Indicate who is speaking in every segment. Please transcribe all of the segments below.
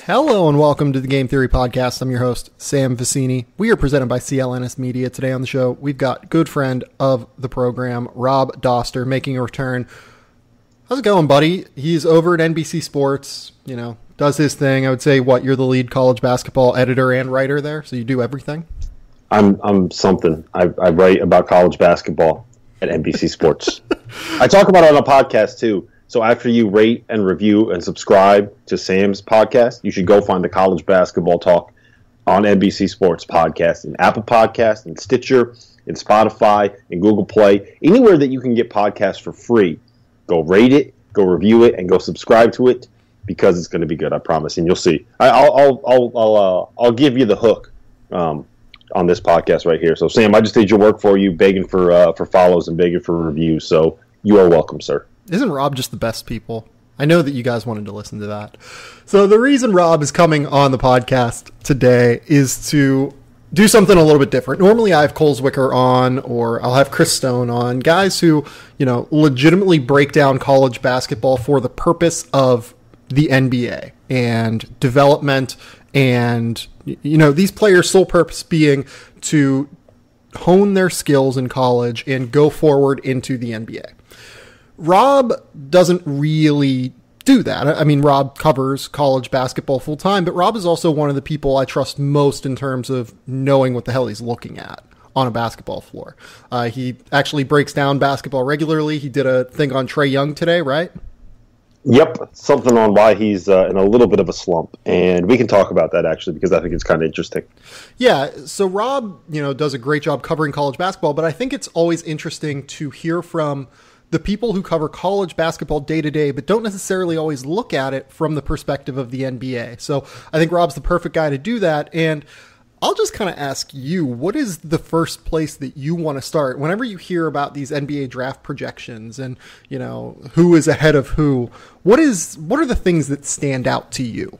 Speaker 1: Hello and welcome to the Game Theory Podcast. I'm your host, Sam Vicini. We are presented by CLNS Media. Today on the show, we've got good friend of the program, Rob Dauster, making a return. How's it going, buddy? He's over at NBC Sports, does his thing. I would say, you're the lead college basketball editor and writer there, so you do everything?
Speaker 2: I'm something. I write about college basketball at NBC Sports. I talk about it on a podcast, too. So after you rate and review and subscribe to Sam's podcast, you should go find the College Basketball Talk on NBC Sports podcast in Apple Podcasts, in Stitcher, in Spotify, in Google Play, anywhere that you can get podcasts for free. Go rate it, go review it, and go subscribe to it because it's going to be good. I promise, and you'll see. I'll give you the hook on this podcast right here. So Sam, I just did your work for you, begging for follows and begging for reviews. So you are welcome, sir.
Speaker 1: Isn't Rob just the best people? I know that you guys wanted to listen to that. So the reason Rob is coming on the podcast today is to do something a little bit different. Normally I have Cole Zwicker on, or I'll have Chris Stone on, guys who, legitimately break down college basketball for the purpose of the NBA and development and, these players' sole purpose being to hone their skills in college and go forward into the NBA. Rob doesn't really do that. I mean, Rob covers college basketball full time, but Rob is also one of the people I trust most in terms of knowing what the hell he's looking at on a basketball floor. He actually breaks down basketball regularly. He did a thing on Trae Young today, right?
Speaker 2: Yep, something on why he's in a little bit of a slump, and we can talk about that actually because I think it's kind of interesting.
Speaker 1: Yeah, so Rob, does a great job covering college basketball, but I think it's always interesting to hear from the people who cover college basketball day to day, but don't necessarily always look at it from the perspective of the NBA. So I think Rob's the perfect guy to do that. And I'll just kind of ask you, what is the first place that you want to start whenever you hear about these NBA draft projections and, who is ahead of who? What are the things that stand out to you?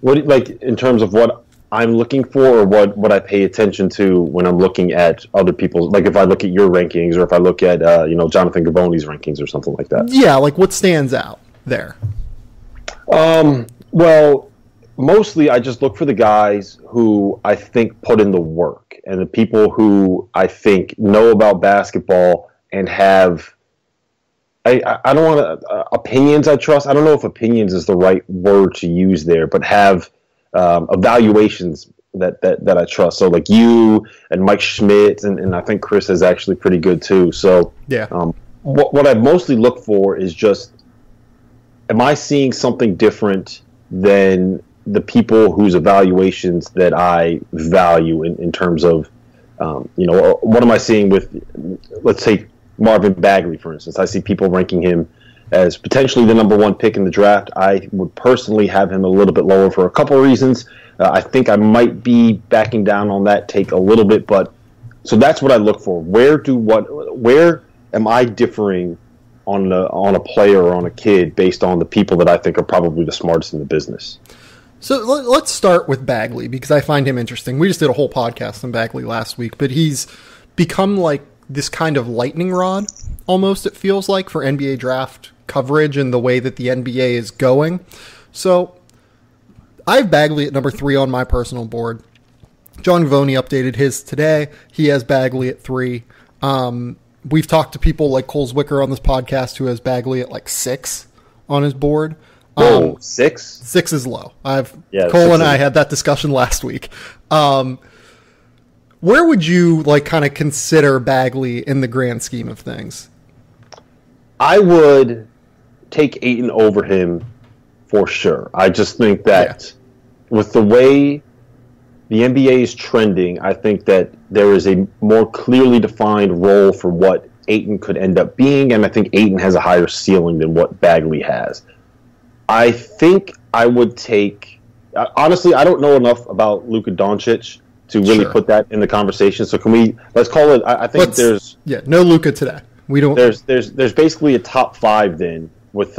Speaker 2: What, in terms of what I'm looking for, or what I pay attention to when I'm looking at other people's, like if I look at your rankings or if I look at Jonathan Gavoni's rankings or something like that.
Speaker 1: Yeah, like what stands out there?
Speaker 2: Well, mostly I just look for the guys who I think put in the work and the people who I think know about basketball and have. I don't want to opinions. I trust. I don't know if opinions is the right word to use there, but have evaluations that I trust. So like you and Mike Schmidt and I think Chris is actually pretty good too. So
Speaker 1: yeah,
Speaker 2: what I mostly look for is just, am I seeing something different than the people whose evaluations that I value in terms of, what am I seeing with, let's say Marvin Bagley, for instance. I see people ranking him as potentially the number one pick in the draft. I would personally have him a little bit lower for a couple of reasons. I think I might be backing down on that take a little bit, but so that's what I look for. Where am I differing on a player or on a kid based on the people that I think are probably the smartest in the business?
Speaker 1: So let's start with Bagley because I find him interesting. We just did a whole podcast on Bagley last week, but he's become like this kind of lightning rod almost, it feels like, for NBA draft coverage and the way that the NBA is going. So I have Bagley at number 3 on my personal board. John Gavoni updated his today. He has Bagley at 3. We've talked to people like Cole Zwicker on this podcast who has Bagley at 6 on his board.
Speaker 2: 6?
Speaker 1: 6 is low. Cole and I had that discussion last week. Where would you kind of consider Bagley in the grand scheme of things?
Speaker 2: I would take Ayton over him for sure. I just think that with the way the NBA is trending, I think that there is a more clearly defined role for what Ayton could end up being, and I think Ayton has a higher ceiling than what Bagley has. I think I would take... Honestly, I don't know enough about Luka Doncic to really put that in the conversation. So let's call it... I think there's...
Speaker 1: Yeah, no Luka today. We don't.
Speaker 2: There's basically a top 5 then with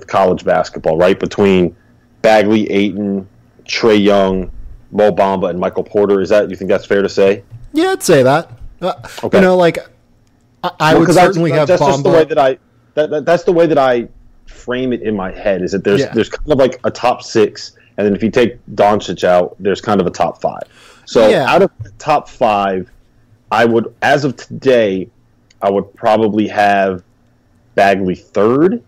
Speaker 2: college basketball, right? Between Bagley, Ayton, Trae Young, Mo Bamba, and Michael Porter. You think that's fair to say?
Speaker 1: Yeah, I'd say that. Okay. I would certainly have Bamba.
Speaker 2: That's just the way that I frame it in my head is that there's kind of like a top 6, and then if you take Doncic out, there's kind of a top 5. So out of the top 5, I would, as of today, I would probably have Bagley 3rd.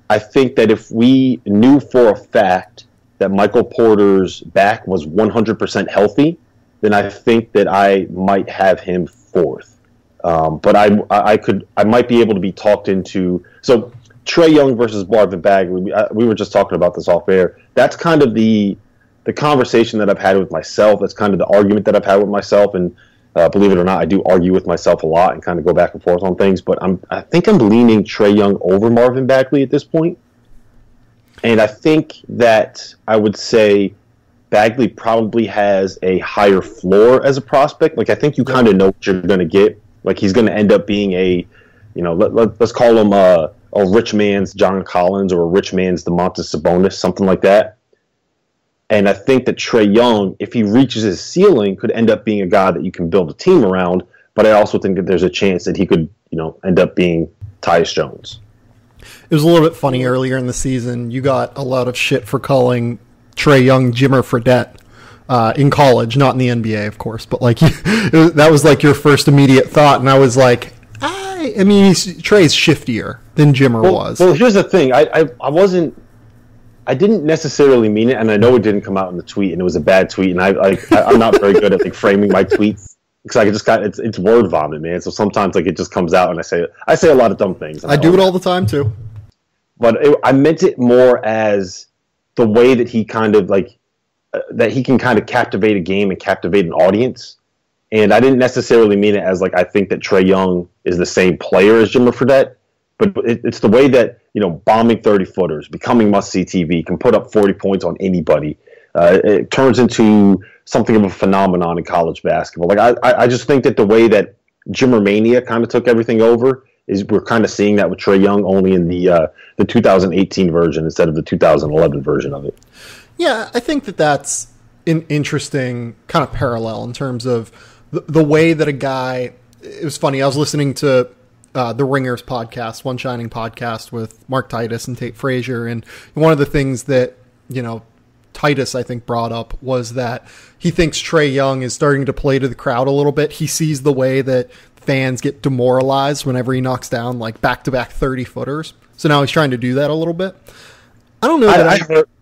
Speaker 2: I think that if we knew for a fact that Michael Porter's back was 100% healthy, then I think that I might have him 4th. But I might be able to be talked into. So Trae Young versus Marvin Bagley, we were just talking about this off air. That's kind of the conversation that I've had with myself. That's kind of the argument that I've had with myself. And believe it or not, I do argue with myself a lot and kind of go back and forth on things. But I think I'm leaning Trae Young over Marvin Bagley at this point. And I think that I would say Bagley probably has a higher floor as a prospect. Like, I think you kind of know what you're going to get. Like, he's going to end up being let's call him a rich man's John Collins or a rich man's Domantas Sabonis, something like that. And I think that Trae Young, if he reaches his ceiling, could end up being a guy that you can build a team around. But I also think that there's a chance that he could, end up being Tyus Jones.
Speaker 1: It was a little bit funny earlier in the season. You got a lot of shit for calling Trae Young Jimmer Fredette in college, not in the NBA, of course. But that was like your first immediate thought, and I was like, Trae's shiftier than Jimmer was.
Speaker 2: Well, here's the thing. I didn't necessarily mean it, and I know it didn't come out in the tweet, and it was a bad tweet, and I'm not very good at framing my tweets because it's word vomit, man. So sometimes it just comes out, and I say a lot of dumb things.
Speaker 1: I do it all the time too.
Speaker 2: But I meant it more as the way that he kind of that he can kind of captivate a game and captivate an audience. And I didn't necessarily mean it as I think that Trae Young is the same player as Jimmer Fredette, but it's the way that, bombing 30-footers, becoming must-see TV, can put up 40 points on anybody. It turns into something of a phenomenon in college basketball. I just think that the way that Jimmer Mania kind of took everything over is we're kind of seeing that with Trae Young only in the 2018 version instead of the 2011 version of it.
Speaker 1: Yeah, I think that's an interesting kind of parallel in terms of the way that a guy. It was funny. I was listening to the Ringers podcast, One Shining podcast with Mark Titus and Tate Frazier, and one of the things that Titus I think brought up was that he thinks Trae Young is starting to play to the crowd a little bit. He sees the way that fans get demoralized whenever he knocks down back-to-back 30-footers. So now he's trying to do that a little bit. I don't know.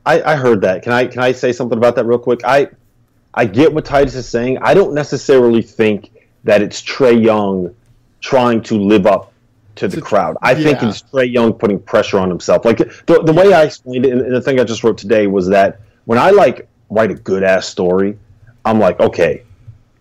Speaker 2: I heard that. Can I say something about that real quick? I get what Titus is saying. I don't necessarily think that it's Trae Young trying to live up to the crowd. I think it's Trae Young putting pressure on himself. The way I explained it, and the thing I just wrote today was that when I write a good ass story, I'm like, okay,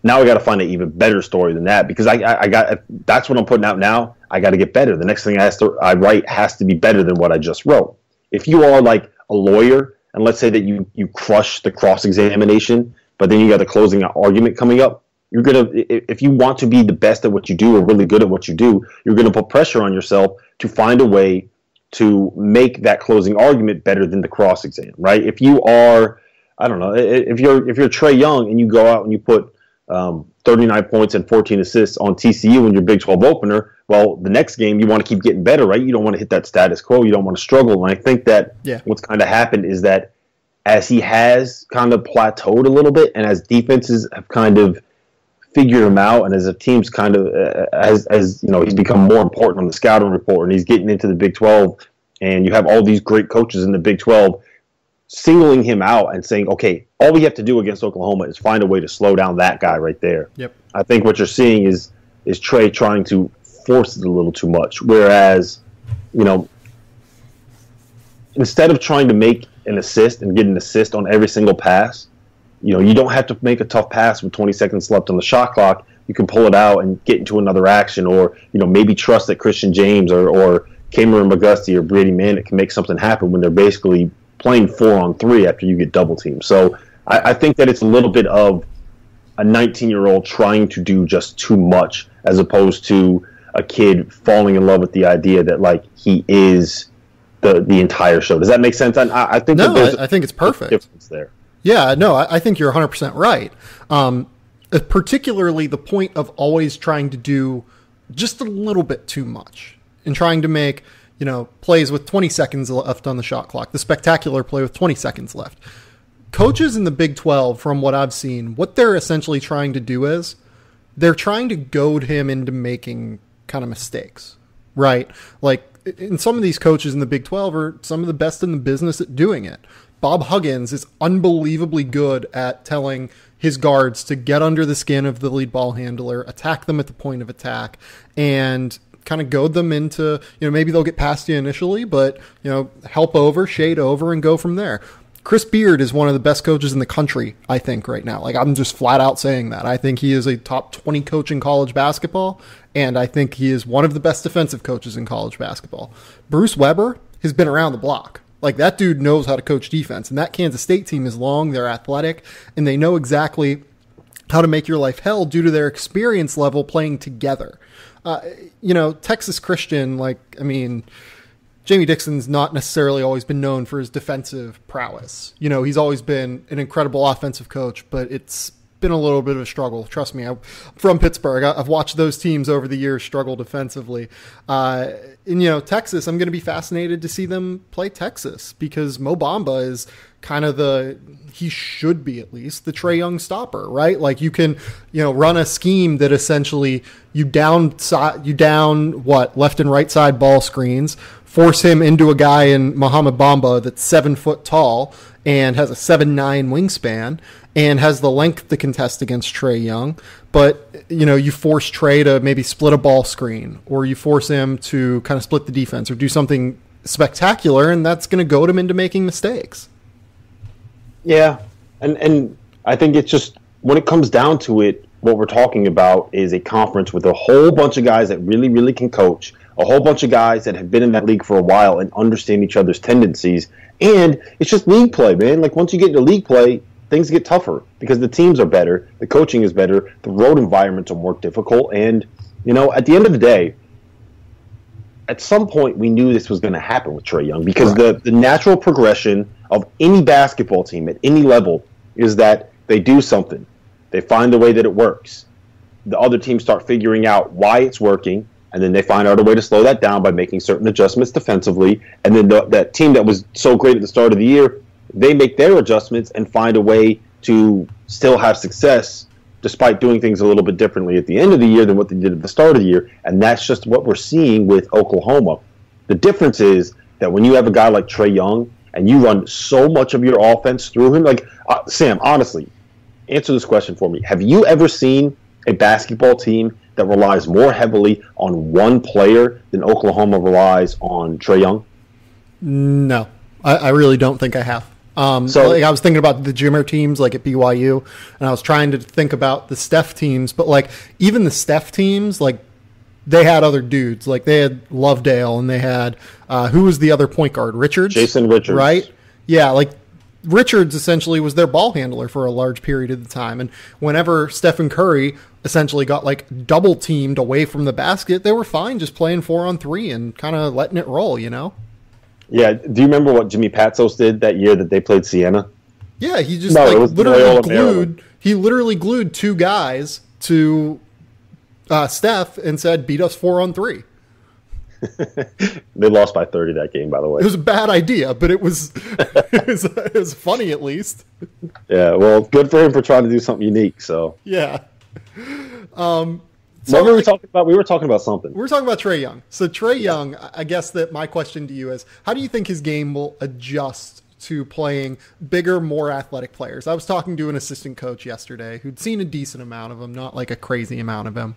Speaker 2: now I got to find an even better story than that because I got that's what I'm putting out now. I got to get better. The next thing I write has to be better than what I just wrote. If you are a lawyer, and let's say that you crush the cross-examination, but then you got the closing argument coming up, you're going to, if you want to be the best at what you do or really good at what you do, you're going to put pressure on yourself to find a way to make that closing argument better than the cross-exam, right? If you are, I don't know, if you're Trae Young and you go out and you put 39 points and 14 assists on TCU in your Big 12 opener, well, the next game you want to keep getting better, right? You don't want to hit that status quo. You don't want to struggle. And I think that what's kind of happened is that as he has kind of plateaued a little bit and as defenses have kind of figured him out and as a team's kind of, as he's become more important on the scouting report and he's getting into the Big 12 and you have all these great coaches in the Big 12 singling him out and saying, okay, all we have to do against Oklahoma is find a way to slow down that guy right there.
Speaker 1: Yep.
Speaker 2: I think what you're seeing is Trae trying to force it a little too much. Whereas, instead of trying to make an assist and get an assist on every single pass, you don't have to make a tough pass with 20 seconds left on the shot clock. You can pull it out and get into another action or, maybe trust that Christian James or Cameron McGusty or Brady Manick can make something happen when they're basically playing 4-on-3 after you get double teamed. So I think that it's a little bit of a 19-year-old trying to do just too much as opposed to a kid falling in love with the idea that he is the entire show. Does that make sense? I think
Speaker 1: I think it's perfect.
Speaker 2: Difference there.
Speaker 1: Yeah, no, I think you're 100% right. Particularly the point of always trying to do just a little bit too much and trying to make plays with 20 seconds left on the shot clock, the spectacular play with 20 seconds left. Coaches in the Big 12, from what I've seen, what they're essentially trying to do is they're trying to goad him into making kind of mistakes, right? Like, and some of these coaches in the Big 12 are some of the best in the business at doing it. Bob Huggins is unbelievably good at telling his guards to get under the skin of the lead ball handler, attack them at the point of attack, and kind of goad them into, maybe they'll get past you initially, but, help over, shade over, and go from there. Chris Beard is one of the best coaches in the country, I think, right now. Like, I'm just flat out saying that. I think he is a top 20 coach in college basketball, and I think he is one of the best defensive coaches in college basketball. Bruce Weber has been around the block. Like, that dude knows how to coach defense, and that Kansas State team is long, they're athletic, and they know exactly how to make your life hell due to their experience level playing together. Texas Christian, Jamie Dixon's not necessarily always been known for his defensive prowess. He's always been an incredible offensive coach, but it's been a little bit of a struggle. Trust me, I'm from Pittsburgh. I've watched those teams over the years struggle defensively. Texas, I'm going to be fascinated to see them play Texas because Mo Bamba is kind of he should be at least the Trae Young stopper, right? Like you can, run a scheme that essentially you down left and right side ball screens, force him into a guy in Mohamed Bamba that's 7 foot tall and has a 7'9" wingspan and has the length to contest against Trae Young. But, you force Trae to maybe split a ball screen, or you force him to kind of split the defense or do something spectacular, and that's going to goad him into making mistakes.
Speaker 2: Yeah, and I think it's just, when it comes down to it, what we're talking about is a conference with a whole bunch of guys that really, really can coach, a whole bunch of guys that have been in that league for a while and understand each other's tendencies. And it's just league play, man. Like, once you get into league play, things get tougher because the teams are better, the coaching is better, the road environments are more difficult. And, at the end of the day, at some point we knew this was going to happen with Trae Young because the natural progression of any basketball team at any level is that they do something. They find the way that it works. The other teams start figuring out why it's working, and then they find out a way to slow that down by making certain adjustments defensively. And then that team that was so great at the start of the year, they make their adjustments and find a way to still have success despite doing things a little bit differently at the end of the year than what they did at the start of the year. And that's just what we're seeing with Oklahoma. The difference is that when you have a guy like Trae Young and you run so much of your offense through him, Sam, honestly, answer this question for me. Have you ever seen a basketball team that relies more heavily on one player than Oklahoma relies on Trae Young?
Speaker 1: No, I really don't think I have. I was thinking about the Jimmer teams like at BYU, and I was trying to think about the Steph teams, but even the Steph teams, they had other dudes. Like they had Lovedale, and they had who was the other point guard? Richards?
Speaker 2: Jason Richards.
Speaker 1: Right? Yeah, Richards essentially was their ball handler for a large period of the time. And whenever Stephen Curry essentially got double teamed away from the basket, they were fine just playing 4-on-3 and kind of letting it roll,
Speaker 2: Yeah. Do you remember what Jimmy Patsos did that year that they played Siena?
Speaker 1: Yeah, he just literally glued two guys to Steph and said, beat us 4-on-3.
Speaker 2: They lost by 30 that game, by the way.
Speaker 1: It was a bad idea, but it was it was funny at least.
Speaker 2: Yeah, well, good for him for trying to do something unique. So
Speaker 1: yeah.
Speaker 2: What were we talking about? We were talking about something.
Speaker 1: We were talking about Trae Young. So Trae Young, I guess that my question to you is, how do you think his game will adjust to playing bigger, more athletic players? I was talking to an assistant coach yesterday who'd seen a decent amount of him, not a crazy amount of him,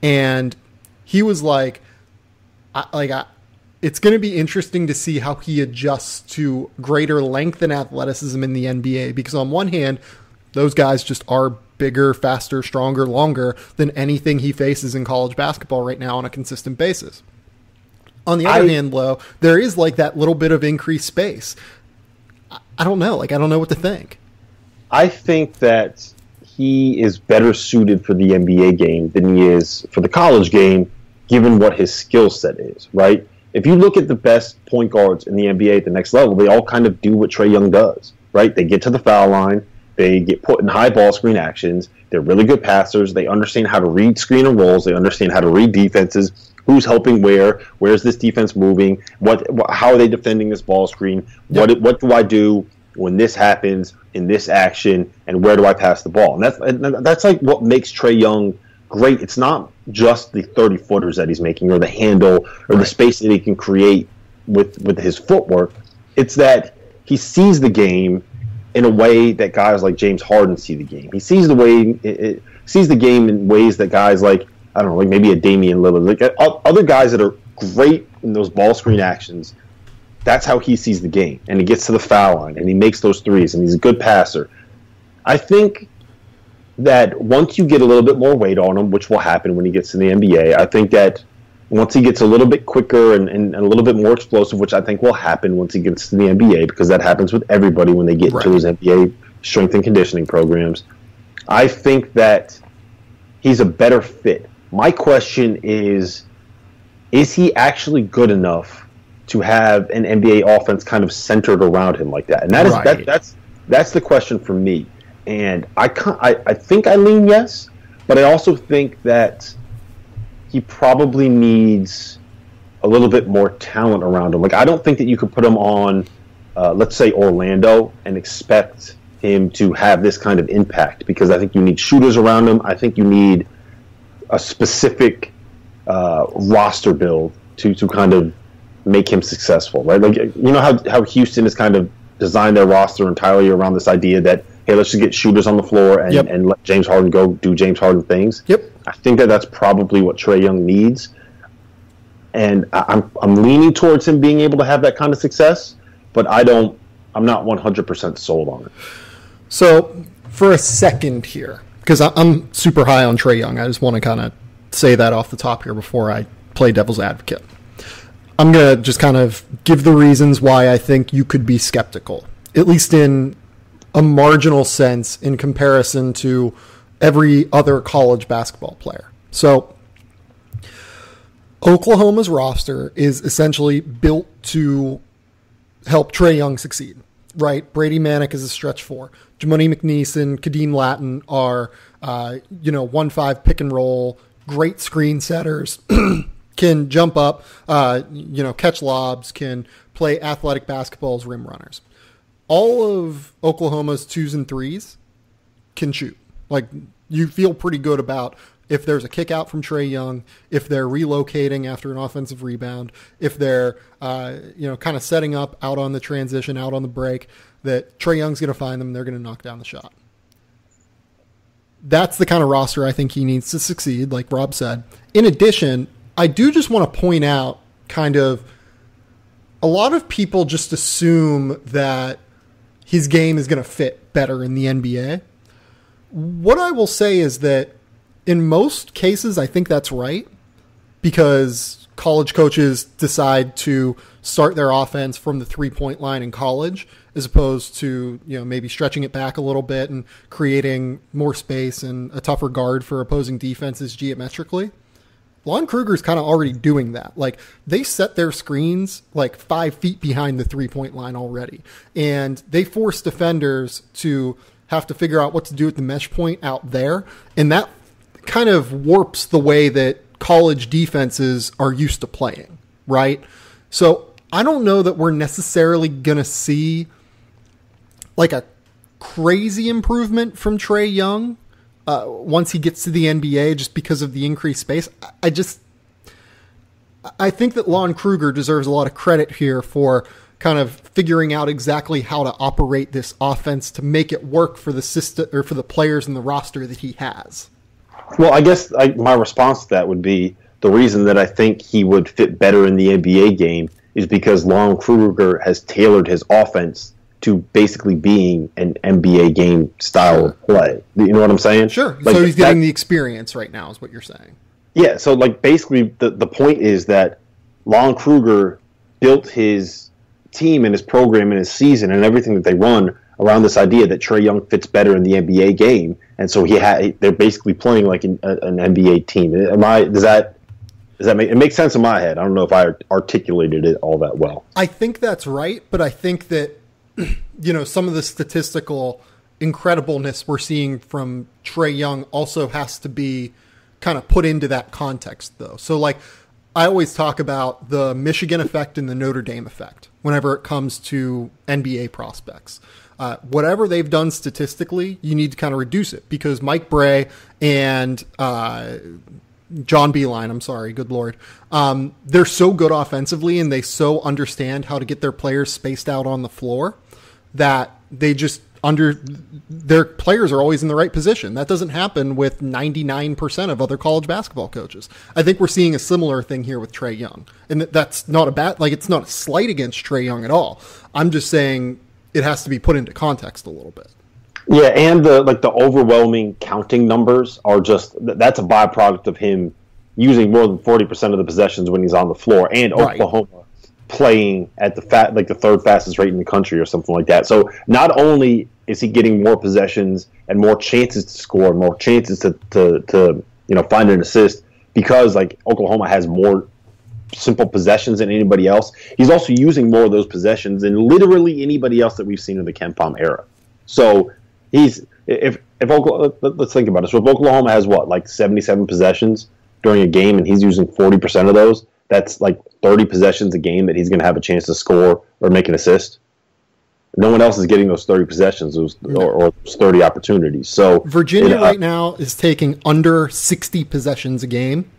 Speaker 1: and he was it's going to be interesting to see how he adjusts to greater length and athleticism in the NBA, because on one hand, those guys just are bigger, faster, stronger, longer than anything he faces in college basketball right now on a consistent basis. On the other hand, though, there is that little bit of increased space. I don't know. I don't know what to think.
Speaker 2: I think that he is better suited for the NBA game than he is for the college game, given what his skill set is, right? If you look at the best point guards in the NBA at the next level, they all kind of do what Trae Young does, right? They get to the foul line. They get put in high ball screen actions. They're really good passers. They understand how to read screen and rolls. They understand how to read defenses. Who's helping where? Where's this defense moving? How are they defending this ball screen? Yep. What do I do when this happens in this action? And where do I pass the ball? And that's like what makes Trae Young great. It's not just the 30-footers that he's making or the handle or the space that he can create with his footwork. It's that he sees the game in a way that guys like James Harden see the game. He sees the game in ways that guys like, I don't know, like maybe a Damian Lillard, like other guys that are great in those ball screen actions. That's how he sees the game. And he gets to the foul line and he makes those threes and he's a good passer. I think that once you get a little bit more weight on him, which will happen when he gets to the NBA, I think that once he gets a little bit quicker and a little bit more explosive, which I think will happen once he gets to the NBA, because that happens with everybody when they get into his NBA strength and conditioning programs, I think that he's a better fit. My question is he actually good enough to have an NBA offense kind of centered around him like that? And that's the question for me. And I think I lean yes, but I also think that he probably needs a little bit more talent around him. Like, I don't think that you could put him on, let's say, Orlando and expect him to have this kind of impact, because I think you need shooters around him. I think you need a specific roster build to kind of make him successful, right? Like, you know how Houston has kind of designed their roster entirely around this idea that, hey, let's just get shooters on the floor and let James Harden go do James Harden things. Yep. I think that's probably what Trae Young needs. And I'm leaning towards him being able to have that kind of success, but I'm not 100% sold on it.
Speaker 1: So for a second here, because I'm super high on Trae Young, I just want to kind of say that off the top here before I play devil's advocate. I'm going to just kind of give the reasons why I think you could be skeptical, at least in a marginal sense in comparison to every other college basketball player. So Oklahoma's roster is essentially built to help Trae Young succeed, right? Brady Manick is a stretch four. Jamoni McNeeson, Kadeem Latin are, 1-5 pick and roll, great screen setters, can jump up, catch lobs, can play athletic basketball as rim runners. All of Oklahoma's 2s and 3s can shoot. Like, you feel pretty good about if there's a kick out from Trae Young, if they're relocating after an offensive rebound, if they're, kind of setting up out on the transition, out on the break, that Trae Young's going to find them and they're going to knock down the shot. That's the kind of roster I think he needs to succeed, like Rob said. In addition, I do just want to point out kind of a lot of people just assume that his game is going to fit better in the NBA. What I will say is that in most cases, I think that's right, because college coaches decide to start their offense from the 3-point line in college, as opposed to, maybe stretching it back a little bit and creating more space and a tougher guard for opposing defenses geometrically. Lon Kruger's kind of already doing that. Like, they set their screens like 5 feet behind the 3-point line already. And they force defenders to have to figure out what to do at the mesh point out there. And that kind of warps the way that college defenses are used to playing, right? So I don't know that we're necessarily going to see like a crazy improvement from Trae Young once he gets to the NBA, just because of the increased space. I think that Lon Kruger deserves a lot of credit here for kind of figuring out exactly how to operate this offense to make it work for the system or for the players in the roster that he has.
Speaker 2: Well, I guess my response to that would be the reason that I think he would fit better in the NBA game is because Lon Kruger has tailored his offense to basically being an NBA game style of play. You know what I'm saying?
Speaker 1: Sure. Like, so he's getting the experience right now is what you're saying.
Speaker 2: Yeah. So like basically the point is that Lon Kruger built his team and his program and his season and everything that they run around this idea that Trae Young fits better in the NBA game. And so they're basically playing like an NBA team. Does that make it makes sense in my head? I don't know if I articulated it all that well.
Speaker 1: I think that's right, but I think that some of the statistical incredibleness we're seeing from Trae Young also has to be kind of put into that context, though. So, like, I always talk about the Michigan effect and the Notre Dame effect whenever it comes to NBA prospects. Whatever they've done statistically, you need to kind of reduce it because Mike Bray and John Beilein, good Lord, they're so good offensively and they so understand how to get their players spaced out on the floor that they just their players are always in the right position. That doesn't happen with 99% of other college basketball coaches. I think we're seeing a similar thing here with Trae Young. And that's not it's not a slight against Trae Young at all. I'm just saying it has to be put into context a little bit.
Speaker 2: Yeah, and the overwhelming counting numbers are that's a byproduct of him using more than 40% of the possessions when he's on the floor, and Oklahoma playing at the third fastest rate in the country or something like that. So not only is he getting more possessions and more chances to score, more chances to find an assist because Oklahoma has more simple possessions than anybody else. He's also using more of those possessions than literally anybody else that we've seen in the Ken Pom era. So let's think about it. So if Oklahoma has 77 possessions during a game and he's using 40% of those, that's 30 possessions a game that he's going to have a chance to score or make an assist. No one else is getting those 30 possessions or those 30 opportunities. So
Speaker 1: Virginia right now is taking under 60 possessions a game.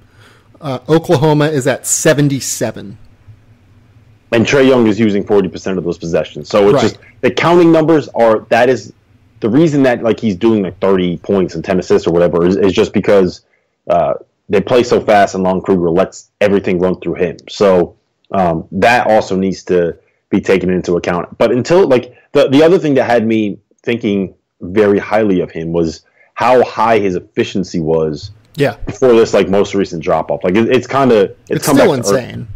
Speaker 1: Oklahoma is at 77.
Speaker 2: And Trae Young is using 40% of those possessions. So it's just the counting numbers that is the reason that he's doing 30 points and 10 assists or whatever is just because they play so fast and Lon Kruger lets everything run through him. So that also needs to be taken into account. But until the other thing that had me thinking very highly of him was how high his efficiency was.
Speaker 1: Yeah. Before
Speaker 2: this most recent drop off. It's
Speaker 1: still insane.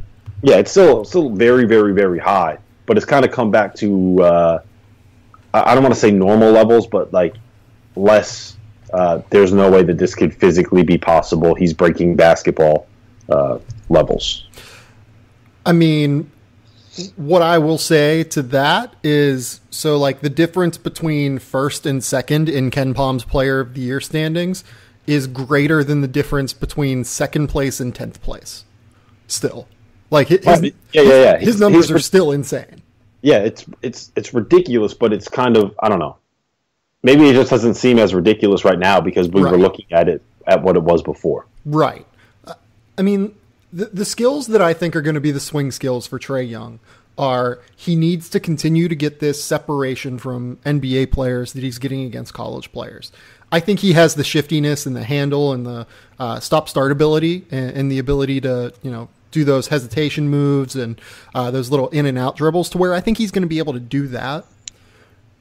Speaker 2: Yeah, it's still very, very, very high. But it's kind of come back to I don't want to say normal levels, but less. There's no way that this could physically be possible. He's breaking basketball levels.
Speaker 1: I mean, what I will say to that is, the difference between first and second in Ken Pom's Player of the Year standings is greater than the difference between second place and 10th place. Still, his numbers are still insane.
Speaker 2: Yeah, it's ridiculous, but it's kind of, I don't know. Maybe it just doesn't seem as ridiculous right now because we were looking at it at what it was before.
Speaker 1: Right. I mean, the skills that I think are going to be the swing skills for Trae Young are he needs to continue to get this separation from NBA players that he's getting against college players. I think he has the shiftiness and the handle and the stop-start ability and the ability to, do those hesitation moves and those little in and out dribbles to where I think he's going to be able to do that.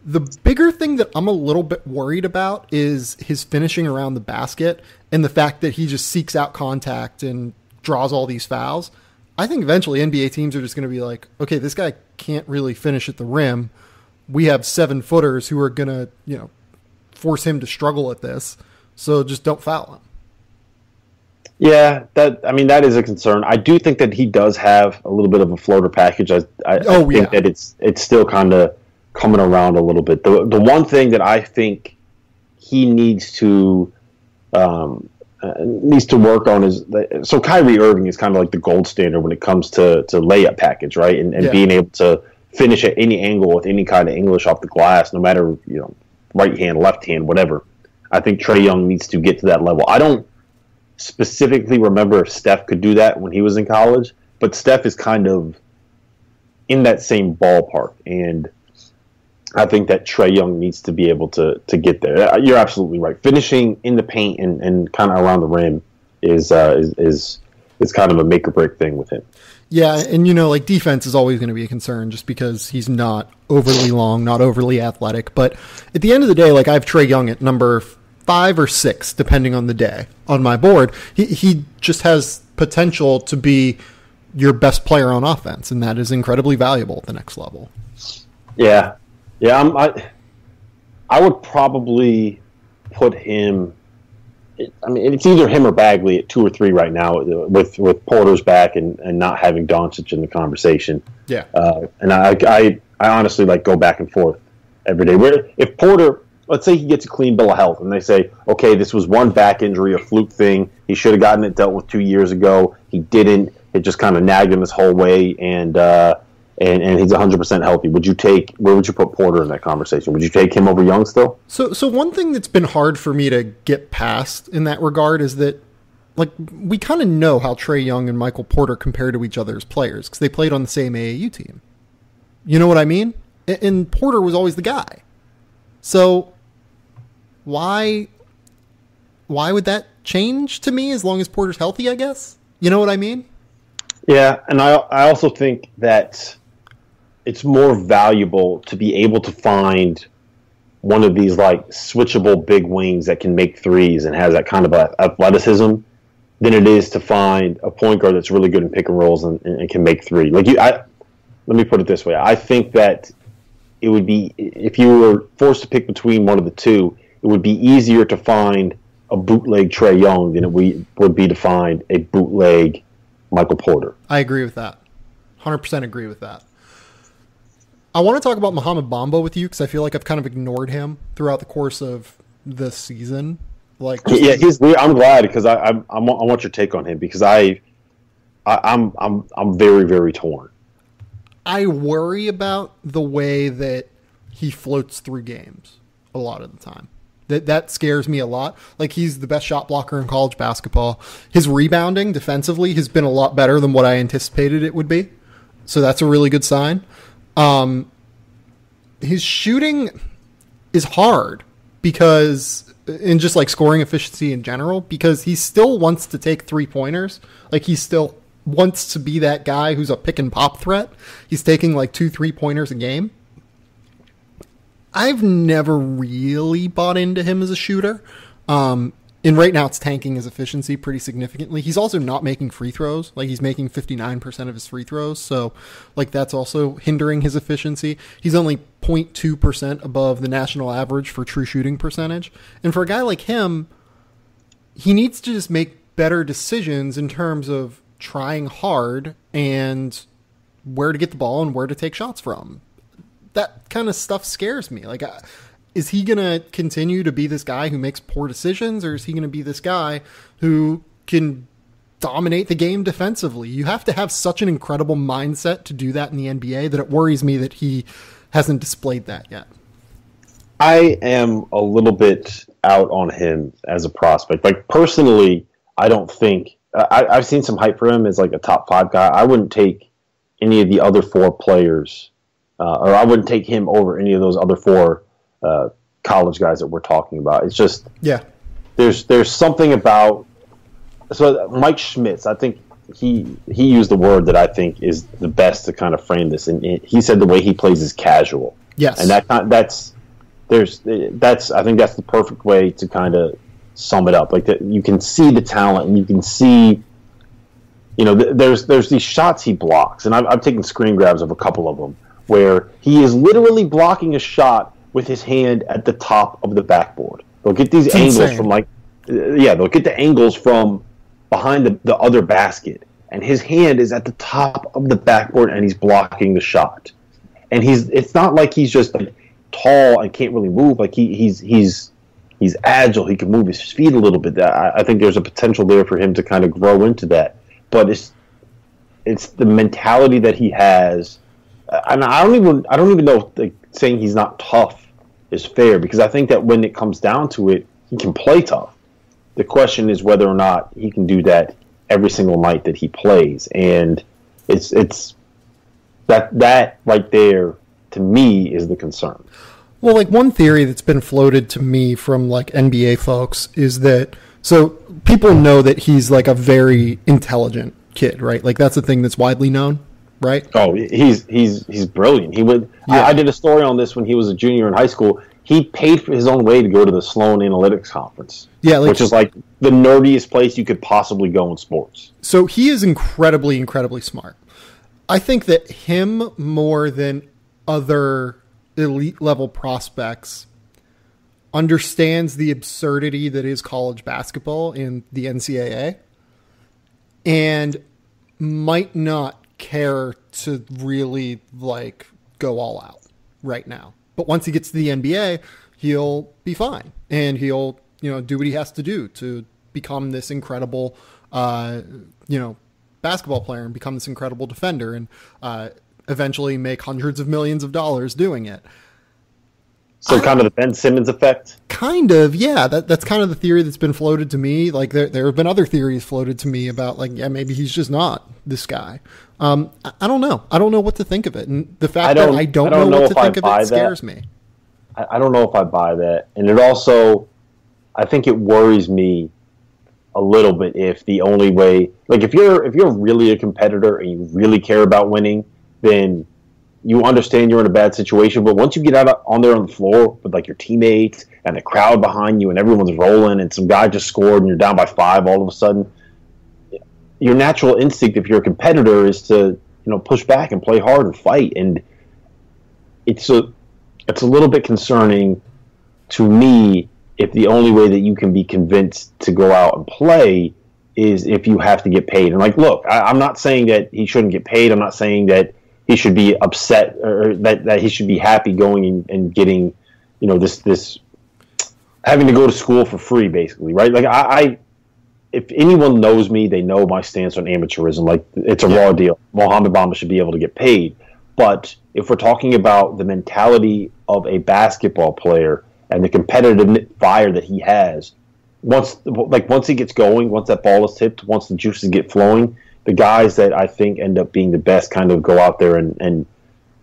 Speaker 1: The bigger thing that I'm a little bit worried about is his finishing around the basket and the fact that he just seeks out contact and draws all these fouls. I think eventually NBA teams are just going to be like, okay, this guy can't really finish at the rim. We have 7-footers who are going to, force him to struggle at this. So just don't foul him.
Speaker 2: Yeah, that is a concern. I do think that he does have a little bit of a floater package. I think that it's still kind of coming around a little bit. The one thing that I think he needs to work on is so Kyrie Irving is kind of like the gold standard when it comes to layup package, right? And being able to finish at any angle with any kind of English off the glass, no matter right hand, left hand, whatever. I think Trae Young needs to get to that level. I don't specifically remember if Steph could do that when he was in college, but Steph is kind of in that same ballpark, and I think that Trae Young needs to be able to get there. You're absolutely right. Finishing in the paint and kind of around the rim is kind of a make or break thing with him.
Speaker 1: Yeah, and defense is always going to be a concern just because he's not overly long, not overly athletic. But at the end of the day, I have Trae Young at number 5 or 6, depending on the day, on my board. He just has potential to be your best player on offense, and that is incredibly valuable at the next level.
Speaker 2: Yeah. I would probably put him. I mean, it's either him or Bagley at 2 or 3 right now, with Porter's back and not having Doncic in the conversation.
Speaker 1: Yeah,
Speaker 2: and I honestly go back and forth every day. Where if Porter, let's say he gets a clean bill of health, and they say, okay, this was one back injury, a fluke thing. He should have gotten it dealt with 2 years ago. He didn't. It just kind of nagged him his whole way, and he's 100% healthy. Where would you put Porter in that conversation? Would you take him over Young still?
Speaker 1: So one thing that's been hard for me to get past in that regard is that, like, we kind of know how Trae Young and Michael Porter compare to each other as players because they played on the same AAU team. You know what I mean? And Porter was always the guy. So why would that change to me as long as Porter's healthy, I guess? You know what I mean?
Speaker 2: Yeah, and I also think that it's more valuable to be able to find one of these like switchable big wings that can make threes and has that kind of athleticism than it is to find a point guard that's really good in pick and rolls and can make three. Let me put it this way. I think that it would be, if you were forced to pick between one of the two, it would be easier to find a bootleg Trae Young than it would be to find a bootleg Michael Porter.
Speaker 1: I agree with that. 100% agree with that. I want to talk about Mohamed Bamba with you because I feel like I've kind of ignored him throughout the course of this season.
Speaker 2: He's weird. I'm glad because I want your take on him because I'm very, very torn.
Speaker 1: I worry about the way that he floats through games a lot of the time. That scares me a lot. Like, he's the best shot blocker in college basketball. His rebounding defensively has been a lot better than what I anticipated it would be. So that's a really good sign. His shooting is hard because, in just like scoring efficiency in general, because he still wants to take 3-pointers. Like, he still wants to be that guy who's a pick and pop threat. He's taking like 2 3-pointers a game. I've never really bought into him as a shooter. And right now it's tanking his efficiency pretty significantly. He's also not making free throws. Like, he's making 59% of his free throws. So, like, that's also hindering his efficiency. He's only 0.2% above the national average for true shooting percentage. And for a guy like him, he needs to just make better decisions in terms of trying hard and where to get the ball and where to take shots from. That kind of stuff scares me. Like, is he going to continue to be this guy who makes poor decisions, or is he going to be this guy who can dominate the game defensively? You have to have such an incredible mindset to do that in the NBA that it worries me that he hasn't displayed that yet.
Speaker 2: I am a little bit out on him as a prospect. Like, personally, I don't think I've seen some hype for him as like a top 5 guy. I wouldn't take any of the other 4 players, or I wouldn't take him over any of those other 4 college guys that we're talking about. It's just, there's something about, so Mike Schmitz, I think he used the word that I think is the best to kind of frame this, and he said the way he plays is casual.
Speaker 1: Yes,
Speaker 2: and that's I think that's the perfect way to kind of sum it up. Like, you can see the talent, and you can see, there's these shots he blocks, and I've taken screen grabs of a couple of them where he is literally blocking a shot with his hand at the top of the backboard. They'll get these angles from they'll get the angles from behind the other basket, and his hand is at the top of the backboard, and he's blocking the shot. And it's not like he's just like tall and can't really move. Like, he's agile. He can move his feet a little bit. I think there's a potential there for him to kind of grow into that. But it's the mentality that he has. And I don't even know if, like, saying he's not tough is fair, because I think that when it comes down to it, he can play tough. The question is whether or not he can do that every single night that he plays, and it's that right there to me is the concern.
Speaker 1: Well, like, one theory that's been floated to me from like NBA folks is that, so people know that he's like a very intelligent kid, right? Like, that's a thing that's widely known. Right?
Speaker 2: Oh, he's brilliant. He would. Yeah. I did a story on this when he was a junior in high school. He paid for his own way to go to the Sloan Analytics Conference, which is like the nerdiest place you could possibly go in sports.
Speaker 1: So he is incredibly, incredibly smart. I think that him, more than other elite level prospects, understands the absurdity that is college basketball in the NCAA, and might not care to really like go all out right now. But once he gets to the NBA, he'll be fine, and he'll do what he has to do to become this incredible basketball player and become this incredible defender and eventually make hundreds of millions of dollars doing it.
Speaker 2: So kind of the Ben Simmons effect?
Speaker 1: Kind of, yeah. That's kind of the theory that's been floated to me. Like there have been other theories floated to me about like, yeah, maybe he's just not this guy. I don't know. I don't know what to think of it. And the fact that I don't know what to think of it scares me.
Speaker 2: I don't know if I buy that. And it also, I think it worries me a little bit if the only way, like if you're really a competitor and you really care about winning, then you understand you're in a bad situation, but once you get out on there on the floor with like your teammates and the crowd behind you and everyone's rolling and some guy just scored and you're down by 5 all of a sudden, your natural instinct if you're a competitor is to, push back and play hard and fight. And it's a little bit concerning to me if the only way that you can be convinced to go out and play is if you have to get paid. And like, look, I'm not saying that he shouldn't get paid. I'm not saying that he should be upset or that he should be happy going and getting, this having to go to school for free, basically, right? Like if anyone knows me, they know my stance on amateurism. Like it's a raw deal. Mohamed Bamba should be able to get paid. But if we're talking about the mentality of a basketball player and the competitive fire that he has, once he gets going, once that ball is tipped, once the juices get flowing, the guys that I think end up being the best kind of go out there and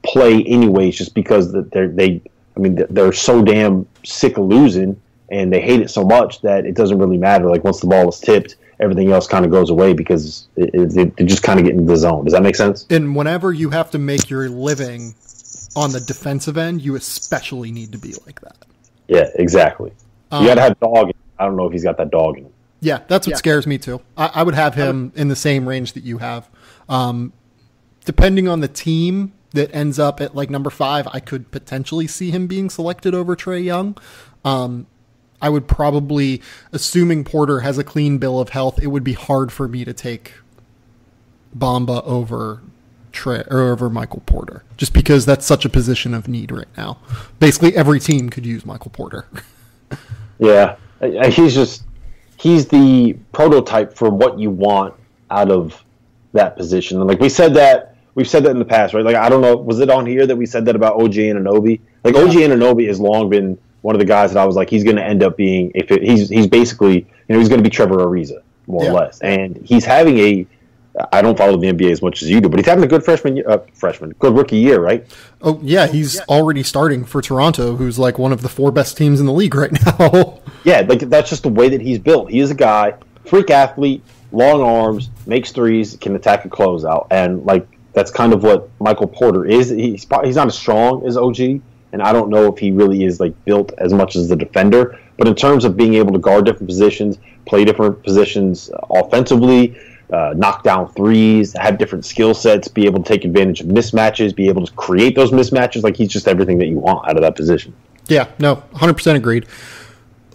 Speaker 2: play anyways, just because they're so damn sick of losing and they hate it so much that it doesn't really matter. Like once the ball is tipped, everything else kind of goes away because they just kind of get into the zone. Does that make sense?
Speaker 1: And whenever you have to make your living on the defensive end, you especially need to be like that.
Speaker 2: Yeah, exactly. You got to have dog. I don't know if he's got that dog in him.
Speaker 1: Yeah, that's what scares me too. I would have him in the same range that you have. Depending on the team that ends up at like number 5, I could potentially see him being selected over Trae Young. I would probably, assuming Porter has a clean bill of health, it would be hard for me to take Bamba over Trae or over Michael Porter, just because that's such a position of need right now. Basically, every team could use Michael Porter.
Speaker 2: Yeah, he's the prototype for what you want out of that position. And like we've said that in the past, right? Like I don't know, was it on here that we said that about OG Anunoby? Like OG Anunoby has long been one of the guys that I was like, he's going to end up being, he's basically, he's going to be Trevor Ariza, more or less. And he's having I don't follow the NBA as much as you do, but he's having a good good rookie year, right?
Speaker 1: Oh, yeah, he's already starting for Toronto, who's like one of the 4 best teams in the league right now.
Speaker 2: Yeah, like that's just the way that he's built. He is a guy, freak athlete, long arms, makes threes, can attack a closeout. And like that's kind of what Michael Porter is. He's not as strong as OG, and I don't know if he really is like built as much as the defender. But in terms of being able to guard different positions, play different positions offensively, knock down threes, have different skill sets, be able to take advantage of mismatches, be able to create those mismatches, like he's just everything that you want out of that position.
Speaker 1: Yeah, no, 100% agreed.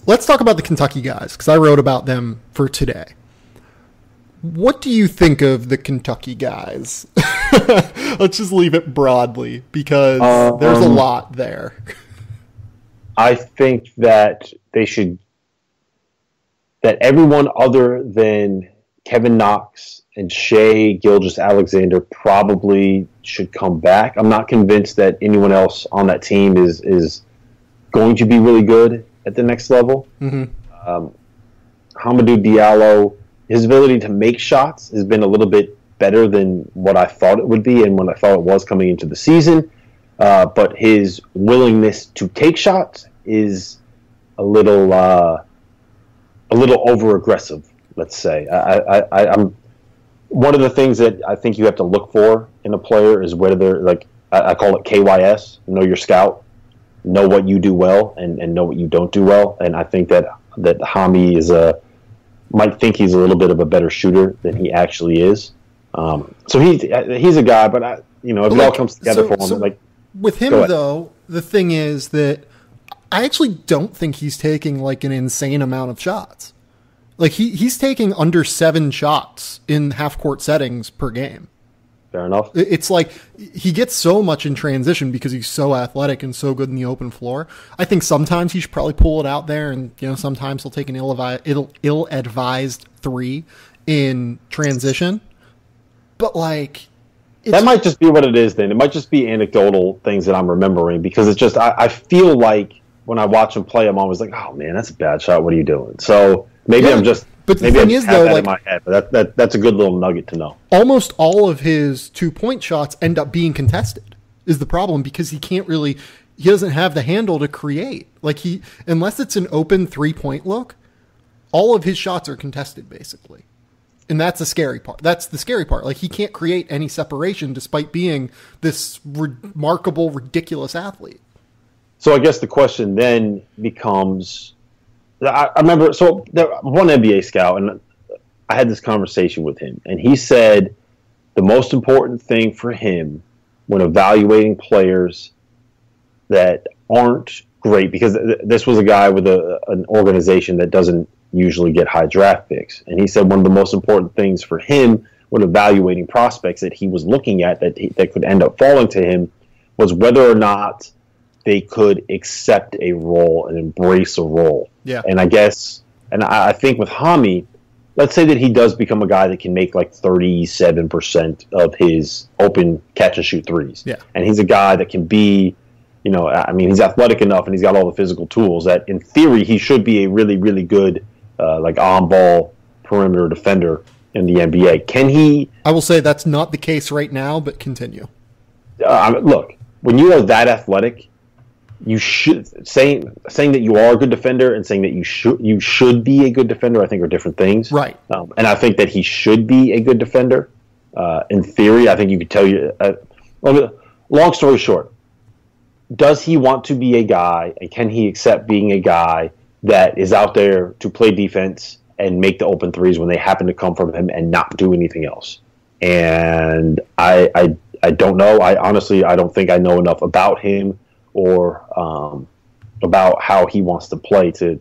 Speaker 1: Let's talk about the Kentucky guys, because I wrote about them for today. What do you think of the Kentucky guys? Let's just leave it broadly, because there's a lot there.
Speaker 2: I think that that everyone other than Kevin Knox and Shai Alexander probably should come back. I'm not convinced that anyone else on that team is going to be really good at the next level. Mm-hmm. Hamidou Diallo, his ability to make shots has been a little bit better than what I thought it would be and what I thought it was coming into the season. But his willingness to take shots is a little over aggressive. Let's say I'm one of the things that I think you have to look for in a player is whether they're like I call it KYS, know your scout, know what you do well and know what you don't do well. And I think that Hami might think he's a little bit of a better shooter than he actually is. So he's a guy, but if it all comes together for him,
Speaker 1: with him though, the thing is that I actually don't think he's taking like an insane amount of shots. Like he's taking under 7 shots in half-court settings per game.
Speaker 2: Fair enough.
Speaker 1: It's like he gets so much in transition because he's so athletic and so good in the open floor. I think sometimes he should probably pull it out there, and sometimes he'll take an ill-advised 3 in transition. But like,
Speaker 2: that might just be what it is then. It might just be anecdotal things that I'm remembering, because it's just, I feel like when I watch him play, I'm always like, oh man, that's a bad shot. What are you doing? So maybe I'm just,
Speaker 1: but the
Speaker 2: maybe
Speaker 1: thing
Speaker 2: I
Speaker 1: is,
Speaker 2: have
Speaker 1: though,
Speaker 2: that
Speaker 1: like,
Speaker 2: in my head. But that's a good little nugget to know.
Speaker 1: Almost all of his 2-point shots end up being contested is the problem, because he doesn't have the handle to create. Like unless it's an open 3-point look, all of his shots are contested basically. And that's the scary part. Like, he can't create any separation despite being this remarkable, ridiculous athlete.
Speaker 2: So I guess the question then becomes, I remember, one NBA scout, and I had this conversation with him, and he said the most important thing for him when evaluating players that aren't great, because this was a guy with an organization that doesn't usually get high draft picks. And he said one of the most important things for him when evaluating prospects that he was looking at that could end up falling to him was whether or not they could accept a role and embrace a role.
Speaker 1: Yeah.
Speaker 2: And I think with Hami, let's say that he does become a guy that can make like 37% of his open catch and shoot threes.
Speaker 1: Yeah.
Speaker 2: And he's a guy that can be, he's athletic enough and he's got all the physical tools that in theory he should be a really, really good like on-ball perimeter defender in the NBA. Can he?
Speaker 1: I will say that's not the case right now, but continue.
Speaker 2: Look, when you are that athletic, you should saying that you are a good defender and saying that you should be a good defender, I think, are different things.
Speaker 1: Right.
Speaker 2: And I think that he should be a good defender. In theory, I think you could tell you. Long story short, does he want to be a guy, and can he accept being a guy that is out there to play defense and make the open threes when they happen to come from him and not do anything else? And I don't know. I honestly don't think I know enough about him or about how he wants to play to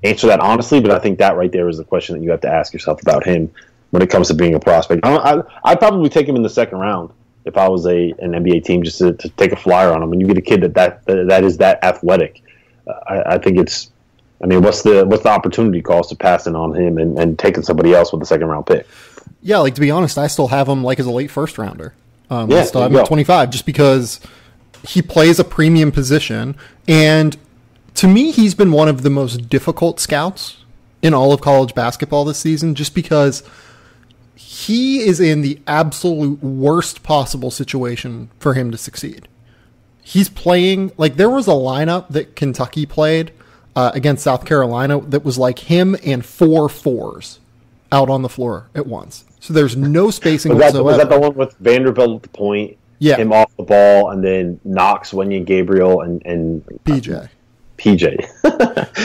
Speaker 2: answer that honestly. But I think that right there is the question that you have to ask yourself about him when it comes to being a prospect. I'd probably take him in the second round if I was an NBA team, just to take a flyer on him. When you get a kid that is that athletic, I think it's. I mean, what's the opportunity cost of passing on him and taking somebody else with the second round pick?
Speaker 1: Yeah, like, to be honest, I still have him like as a late first rounder.
Speaker 2: I
Speaker 1: still have him at 25, just because he plays a premium position, and to me, he's been one of the most difficult scouts in all of college basketball this season, just because he is in the absolute worst possible situation for him to succeed. He's playing, like, there was a lineup that Kentucky played against South Carolina that was like him and 4 fours out on the floor at once. So there's no spacing whatsoever.
Speaker 2: Was that the one with Vanderbilt at the point?
Speaker 1: Yeah.
Speaker 2: Him off the ball, and then Knox, Wenyan Gabriel, and
Speaker 1: PJ.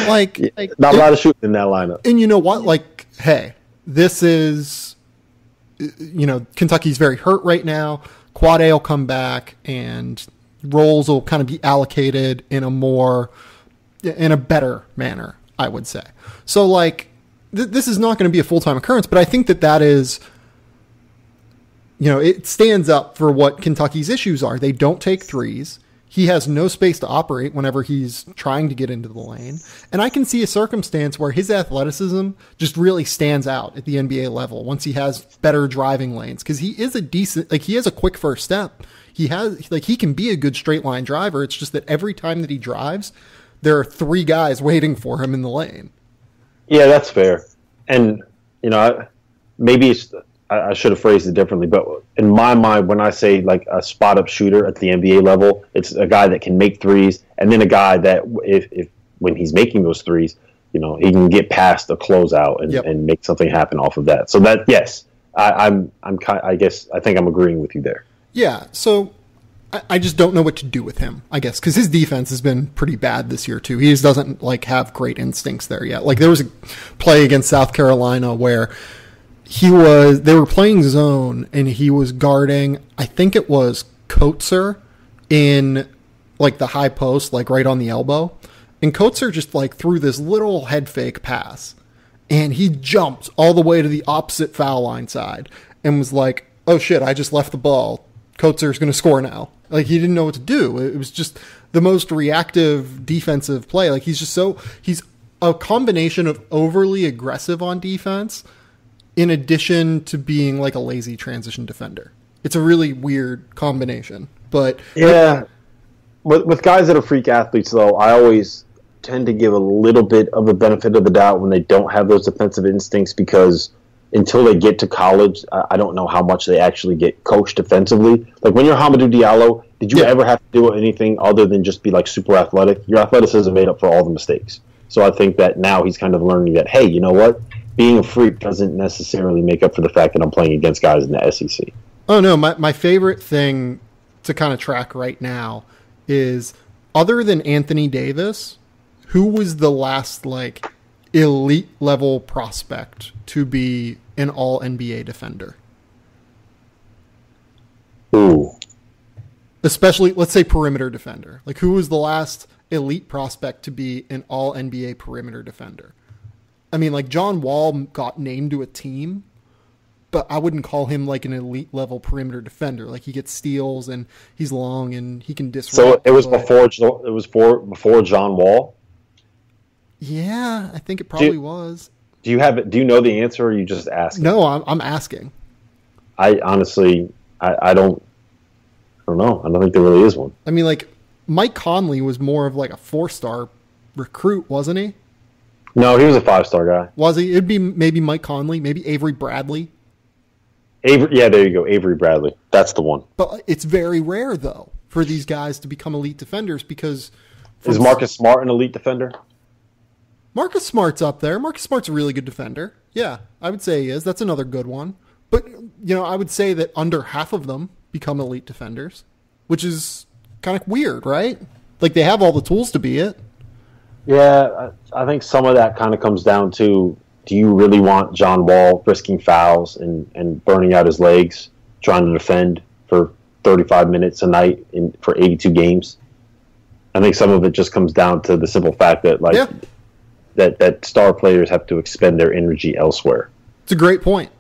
Speaker 1: like
Speaker 2: not a lot of shooting in that lineup.
Speaker 1: And you know what? Like, hey, this is, Kentucky's very hurt right now. Quad A will come back, and roles will kind of be allocated in a better manner, I would say. So, like, this is not going to be a full-time occurrence, but I think that is, it stands up for what Kentucky's issues are. They don't take threes. He has no space to operate whenever he's trying to get into the lane. And I can see a circumstance where his athleticism just really stands out at the NBA level once he has better driving lanes, because he is he has a quick first step. He can be a good straight line driver. It's just that every time that he drives, there are 3 guys waiting for him in the lane. Yeah,
Speaker 2: that's fair. And, maybe I should have phrased it differently, but in my mind, when I say like a spot up shooter at the NBA level, it's a guy that can make threes, and then a guy that if when he's making those threes, he can get past a closeout and make something happen off of that. So that, yes, I think I'm agreeing with you there.
Speaker 1: Yeah. So I just don't know what to do with him, I guess, because his defense has been pretty bad this year too. He just doesn't have great instincts there yet. Like, there was a play against South Carolina where they were playing zone, and he was guarding, I think it was Coetzer in the high post, right on the elbow. And Coetzer just threw this little head fake pass, and he jumped all the way to the opposite foul line side and was like, oh shit, I just left the ball. Coetzer's going to score now. He didn't know what to do. It was just the most reactive defensive play. He's a combination of overly aggressive on defense in addition to being like a lazy transition defender. It's a really weird combination. But
Speaker 2: yeah, with guys that are freak athletes, though, I always tend to give a little bit of the benefit of the doubt when they don't have those defensive instincts, because until they get to college, I don't know how much they actually get coached defensively. Like when you're Hamidou Diallo, did you ever have to do anything other than just be like super athletic? Your athleticism made up for all the mistakes. So I think that now he's kind of learning that, hey, you know what? Being a freak doesn't necessarily make up for the fact that I'm playing against guys in the SEC.
Speaker 1: Oh, no. My favorite thing to kind of track right now is, other than Anthony Davis, who was the last like elite level prospect to be an all NBA defender?
Speaker 2: Ooh.
Speaker 1: Especially, let's say, perimeter defender. Like, who was the last elite prospect to be an all NBA perimeter defender? I mean, like, John Wall got named to a team, but I wouldn't call him like an elite level perimeter defender. Like, he gets steals and he's long and he can disrupt.
Speaker 2: So it was before John Wall?
Speaker 1: Yeah, I think it probably was.
Speaker 2: Do you know the answer, or are you just asking?
Speaker 1: No, I'm asking.
Speaker 2: I honestly, I don't know. I don't think there really is one.
Speaker 1: I mean, like, Mike Conley was more of like a 4-star recruit, wasn't he?
Speaker 2: No, he was a 5-star guy.
Speaker 1: Was he? It'd be maybe Mike Conley, maybe Avery Bradley.
Speaker 2: Yeah, there you go. Avery Bradley. That's the one.
Speaker 1: But it's very rare, though, for these guys to become elite defenders, because...
Speaker 2: Is Marcus Smart an elite defender?
Speaker 1: Marcus Smart's up there. Marcus Smart's a really good defender. Yeah, I would say he is. That's another good one. But, I would say that under half of them become elite defenders, which is kind of weird, right? Like, they have all the tools to be it.
Speaker 2: Yeah, I think some of that kind of comes down to, do you really want John Wall risking fouls and burning out his legs trying to defend for 35 minutes a night for 82 games? I think some of it just comes down to the simple fact that, like, that star players have to expend their energy elsewhere.
Speaker 1: It's a great point.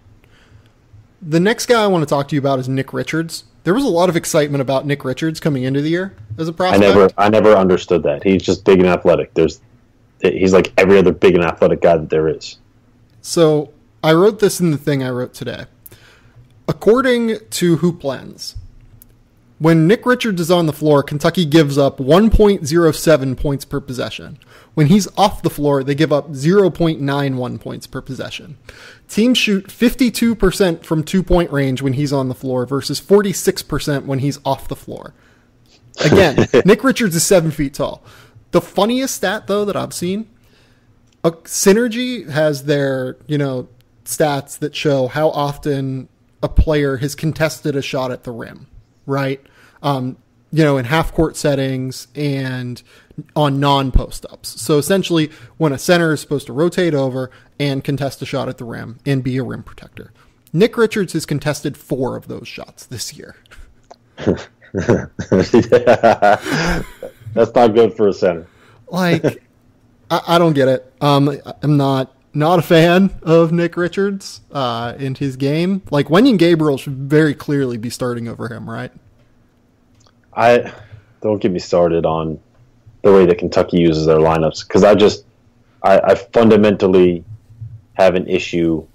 Speaker 1: The next guy I want to talk to you about is Nick Richards. There was a lot of excitement about Nick Richards coming into the year as a prospect.
Speaker 2: I never understood that. He's just big and athletic. He's like every other big and athletic guy that there is. So
Speaker 1: I wrote this in the thing I wrote today. According to Hoop Lens, when Nick Richards is on the floor, Kentucky gives up 1.07 points per possession. When he's off the floor, they give up 0.91 points per possession. Teams shoot 52% from 2-point range when he's on the floor versus 46% when he's off the floor. Again, Nick Richards is 7 feet tall. The funniest stat, though, that I've seen, Synergy has their, stats that show how often a player has contested a shot at the rim, right? In half-court settings and on non-post-ups. So essentially, when a center is supposed to rotate over and contest a shot at the rim and be a rim protector. Nick Richards has contested 4 of those shots this year.
Speaker 2: That's not good for a center.
Speaker 1: Like, I don't get it. I'm not a fan of Nick Richards and his game. Like, Wenyen Gabriel should very clearly be starting over him, right?
Speaker 2: Don't get me started on the way that Kentucky uses their lineups, because I fundamentally have an issue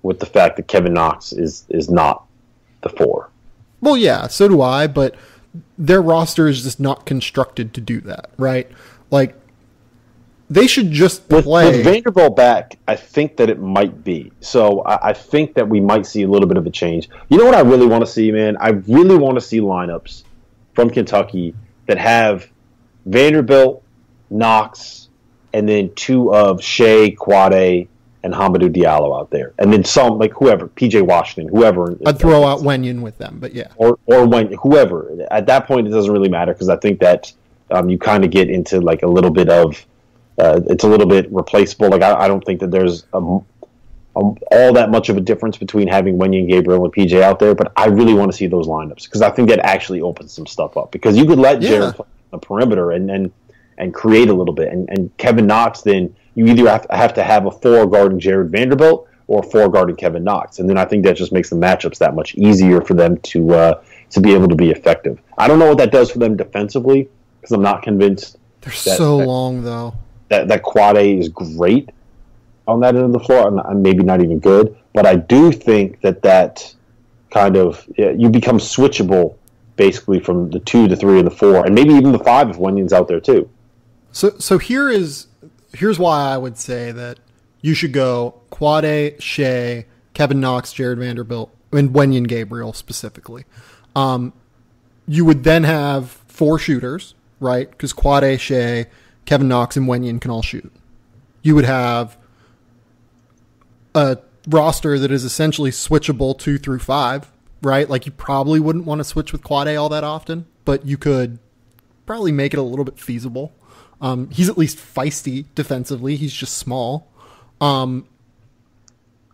Speaker 2: with the fact that Kevin Knox is not the 4.
Speaker 1: Well, yeah, so do I, but their roster is just not constructed to do that, right? Like, they should just play.
Speaker 2: With Vanderbilt back, I think that it might be. So I think that we might see a little bit of a change. You know what I really want to see, man? I really want to see lineups from Kentucky that have Vanderbilt, Knox, and then 2 of Shai, Quade, and Hamidou Diallo out there. And then some, like whoever, PJ Washington, whoever.
Speaker 1: I'd throw out Wenyen with them, but yeah.
Speaker 2: Or whoever. At that point, it doesn't really matter, because I think that you kind of get into like a little bit of, it's a little bit replaceable. Like I don't think that there's all that much of a difference between having Wenyen Gabriel and PJ out there, but I really want to see those lineups, because I think that actually opens some stuff up, because you could let Jared play on the perimeter and create a little bit, and Kevin Knox, then you either have to have a 4 guarding Jared Vanderbilt or a 4 guarding Kevin Knox, and then I think that just makes the matchups that much easier for them to be able to be effective. I don't know what that does for them defensively, because I'm not convinced.
Speaker 1: They're so long, though.
Speaker 2: That Quade is great on that end of the floor, and maybe not even good. But I do think that kind of you become switchable basically from the 2, the 3, and the 4, and maybe even the 5 if Wenyon's out there too.
Speaker 1: So here's why I would say that you should go Quade, Shai, Kevin Knox, Jared Vanderbilt, and Wenyen Gabriel specifically. You would then have 4 shooters, right? Because Quade, Shai, Kevin Knox, and Wenyen can all shoot. You would have a roster that is essentially switchable 2 through 5, right? Like you probably wouldn't want to switch with Quade all that often, but you could probably make it a little bit feasible. He's at least feisty defensively. He's just small. And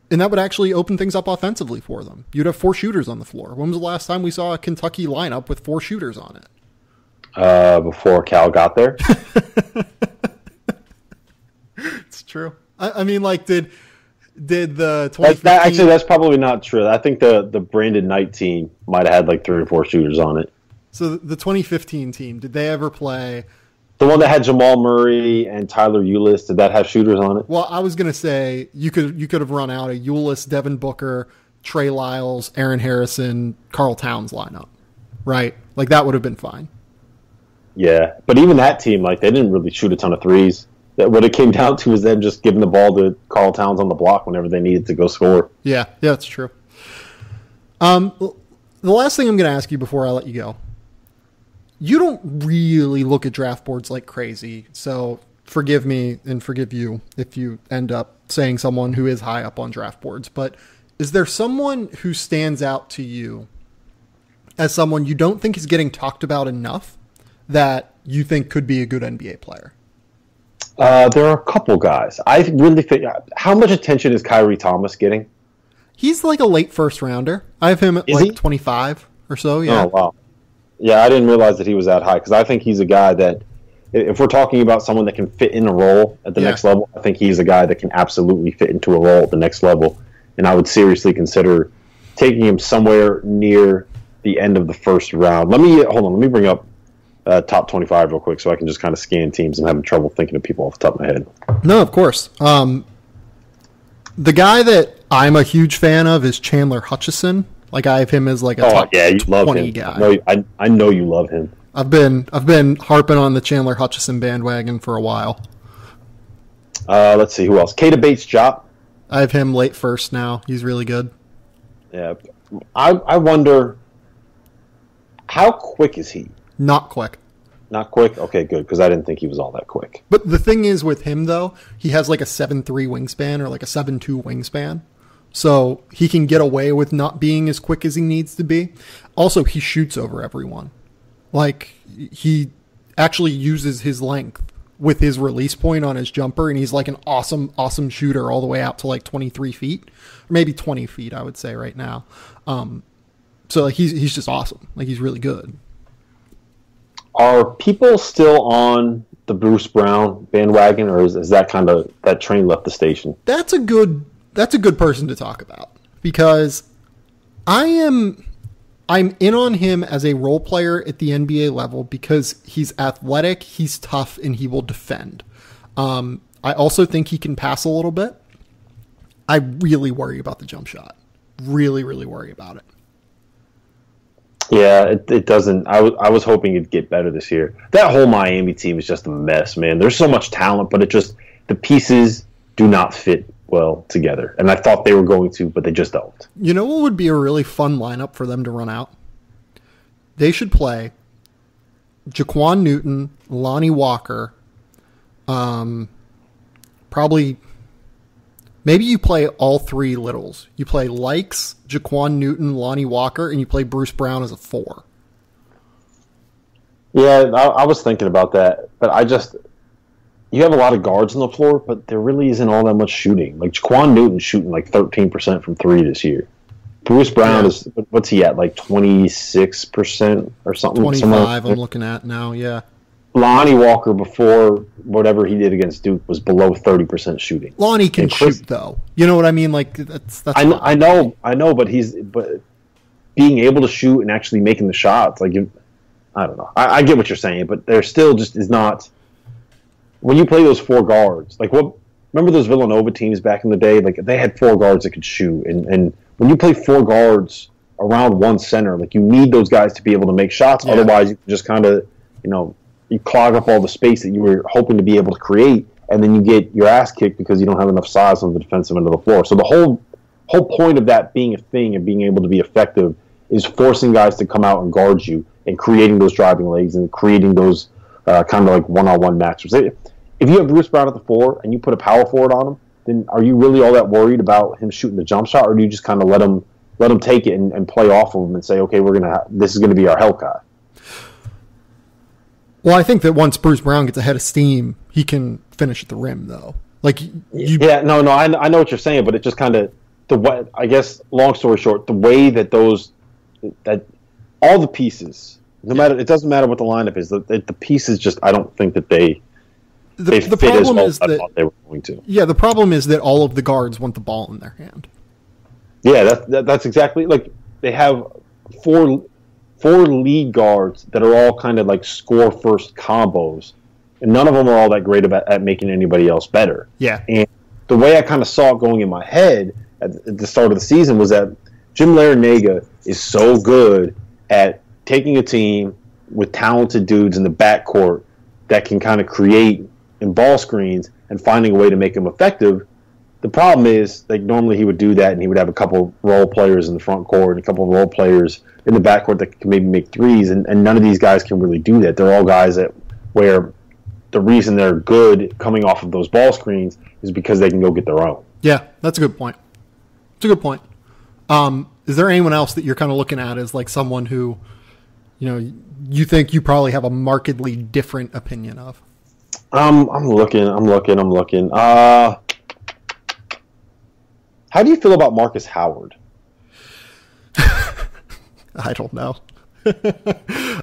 Speaker 1: that would actually open things up offensively for them. You'd have 4 shooters on the floor. When was the last time we saw a Kentucky lineup with 4 shooters on it?
Speaker 2: Before Cal got there.
Speaker 1: It's true. I mean, like, did the 2015...
Speaker 2: Actually, that's probably not true. I think the Brandon Knight team might have had like 3 or 4 shooters on it.
Speaker 1: So the 2015 team, did they ever play...
Speaker 2: The one that had Jamal Murray and Tyler Ulis, did that have shooters on it?
Speaker 1: Well, I was going to say you could have run out a Ulis, Devin Booker, Trey Lyles, Aaron Harrison, Karl Towns lineup, right? Like that would have been fine.
Speaker 2: Yeah, but even that team, like they didn't really shoot a ton of threes. That what it came down to was them just giving the ball to Karl Towns on the block whenever they needed to go score.
Speaker 1: Yeah, that's true. The last thing I'm going to ask you before I let you go. You don't really look at draft boards like crazy, so forgive me and forgive you if you end up saying someone who is high up on draft boards, but is there someone who stands out to you as someone you don't think is getting talked about enough that you think could be a good NBA player?
Speaker 2: There are a couple guys. I really think, how much attention is Kyrie Thomas getting?
Speaker 1: He's like a late first rounder. I have him at
Speaker 2: Is he?
Speaker 1: 25 or so, yeah.
Speaker 2: Oh, wow. Yeah, I didn't realize that he was that high because I think he's a guy that, if we're talking about someone that can fit in a role at the next level, I think he's a guy that can absolutely fit into a role at the next level. And I would seriously consider taking him somewhere near the end of the first round. Let me bring up top 25 real quick so I can just kind of scan teams. I'm having trouble thinking of people off the top of my head.
Speaker 1: No, of course. The guy that I'm a huge fan of is Chandler Hutchison. Like I have him as like a top
Speaker 2: you love
Speaker 1: 20
Speaker 2: him.
Speaker 1: guy.
Speaker 2: I know you love him.
Speaker 1: I've been harping on the Chandler Hutchison bandwagon for a while.
Speaker 2: Let's see who else. Keita Bates-Diop.
Speaker 1: I have him late first now. He's really good.
Speaker 2: Yeah, I wonder how quick is he?
Speaker 1: Not quick.
Speaker 2: Not quick? Okay, good, because I didn't think he was all that quick.
Speaker 1: But the thing is with him, though, he has like a 7'3" wingspan or like a 7'2" wingspan. So he can get away with not being as quick as he needs to be. Also, he shoots over everyone. Like, he actually uses his length with his release point on his jumper, and he's like an awesome, awesome shooter all the way out to like 23 feet. Or maybe 20 feet, I would say, right now. So like he's just awesome. Like, he's really good.
Speaker 2: Are people still on the Bruce Brown bandwagon, or is that kind of that train left the station?
Speaker 1: That's a good person to talk about because I'm in on him as a role player at the NBA level because he's athletic, he's tough, and he will defend. I also think he can pass a little bit. I really worry about the jump shot. Really, really worry about it.
Speaker 2: Yeah, it doesn't. I was hoping it'd get better this year. That whole Miami team is just a mess, man. There's so much talent, but the pieces do not fit well together. And I thought they were going to, but they just don't.
Speaker 1: You know what would be a really fun lineup for them to run out? They should play Jaquan Newton, Lonnie Walker, probably... Maybe you play all 3 littles. You play Likes, Jaquan Newton, Lonnie Walker, and you play Bruce Brown as a 4.
Speaker 2: Yeah, I was thinking about that, but you have a lot of guards on the floor, but there really isn't all that much shooting. Like Jaquan Newton's shooting like 13% from 3 this year. Bruce Brown is, what's he at, like 26% or something?
Speaker 1: 25 I'm looking at now, yeah.
Speaker 2: Lonnie Walker, before whatever he did against Duke, was below 30% shooting.
Speaker 1: Lonnie can shoot, though. You know what I mean? Like that's.
Speaker 2: I know, but being able to shoot and actually making the shots, like I don't know. I get what you're saying, but there still just is not. When you play those 4 guards, like what remember those Villanova teams back in the day? Like they had 4 guards that could shoot, and when you play 4 guards around one center, like you need those guys to be able to make shots. Yeah. Otherwise, you just kind of, you clog up all the space that you were hoping to be able to create, and then you get your ass kicked because you don't have enough size on the defensive end of the floor. So the whole point of that being a thing and being able to be effective is forcing guys to come out and guard you and creating those driving legs and creating those kind of like one-on-one matchups. If you have Bruce Brown at the 4 and you put a power forward on him, then are you really all that worried about him shooting the jump shot, or do you just kind of let him take it and play off of him and say, okay, this is going to be our help guy?
Speaker 1: Well, I think that once Bruce Brown gets ahead of steam, he can finish at the rim, though.
Speaker 2: I know what you're saying, but it just kind of I guess, long story short, the way that all the pieces, it doesn't matter what the lineup is, the pieces just, I don't think that they fit as well as I thought they were going to.
Speaker 1: Yeah, the problem is that all of the guards want the ball in their hand.
Speaker 2: Yeah, that's exactly, like, they have four lead guards that are all kind of like score first combos, and none of them are all that great at making anybody else better.
Speaker 1: Yeah.
Speaker 2: And the way I kind of saw it going in my head at the start of the season was that Jim Larrañaga is so good at taking a team with talented dudes in the backcourt that can kind of create in ball screens and finding a way to make them effective. The problem is, like, normally he would do that and he would have a couple role players in the front court and a couple of role players in the backcourt that can maybe make threes, and none of these guys can really do that. They're all guys where the reason they're good coming off of those ball screens is because they can go get their own.
Speaker 1: Yeah, that's a good point. It's a good point. Is there anyone else that you're kind of looking at as like someone who, you think you probably have a markedly different opinion of?
Speaker 2: I'm looking. How do you feel about Marcus Howard?
Speaker 1: I don't know.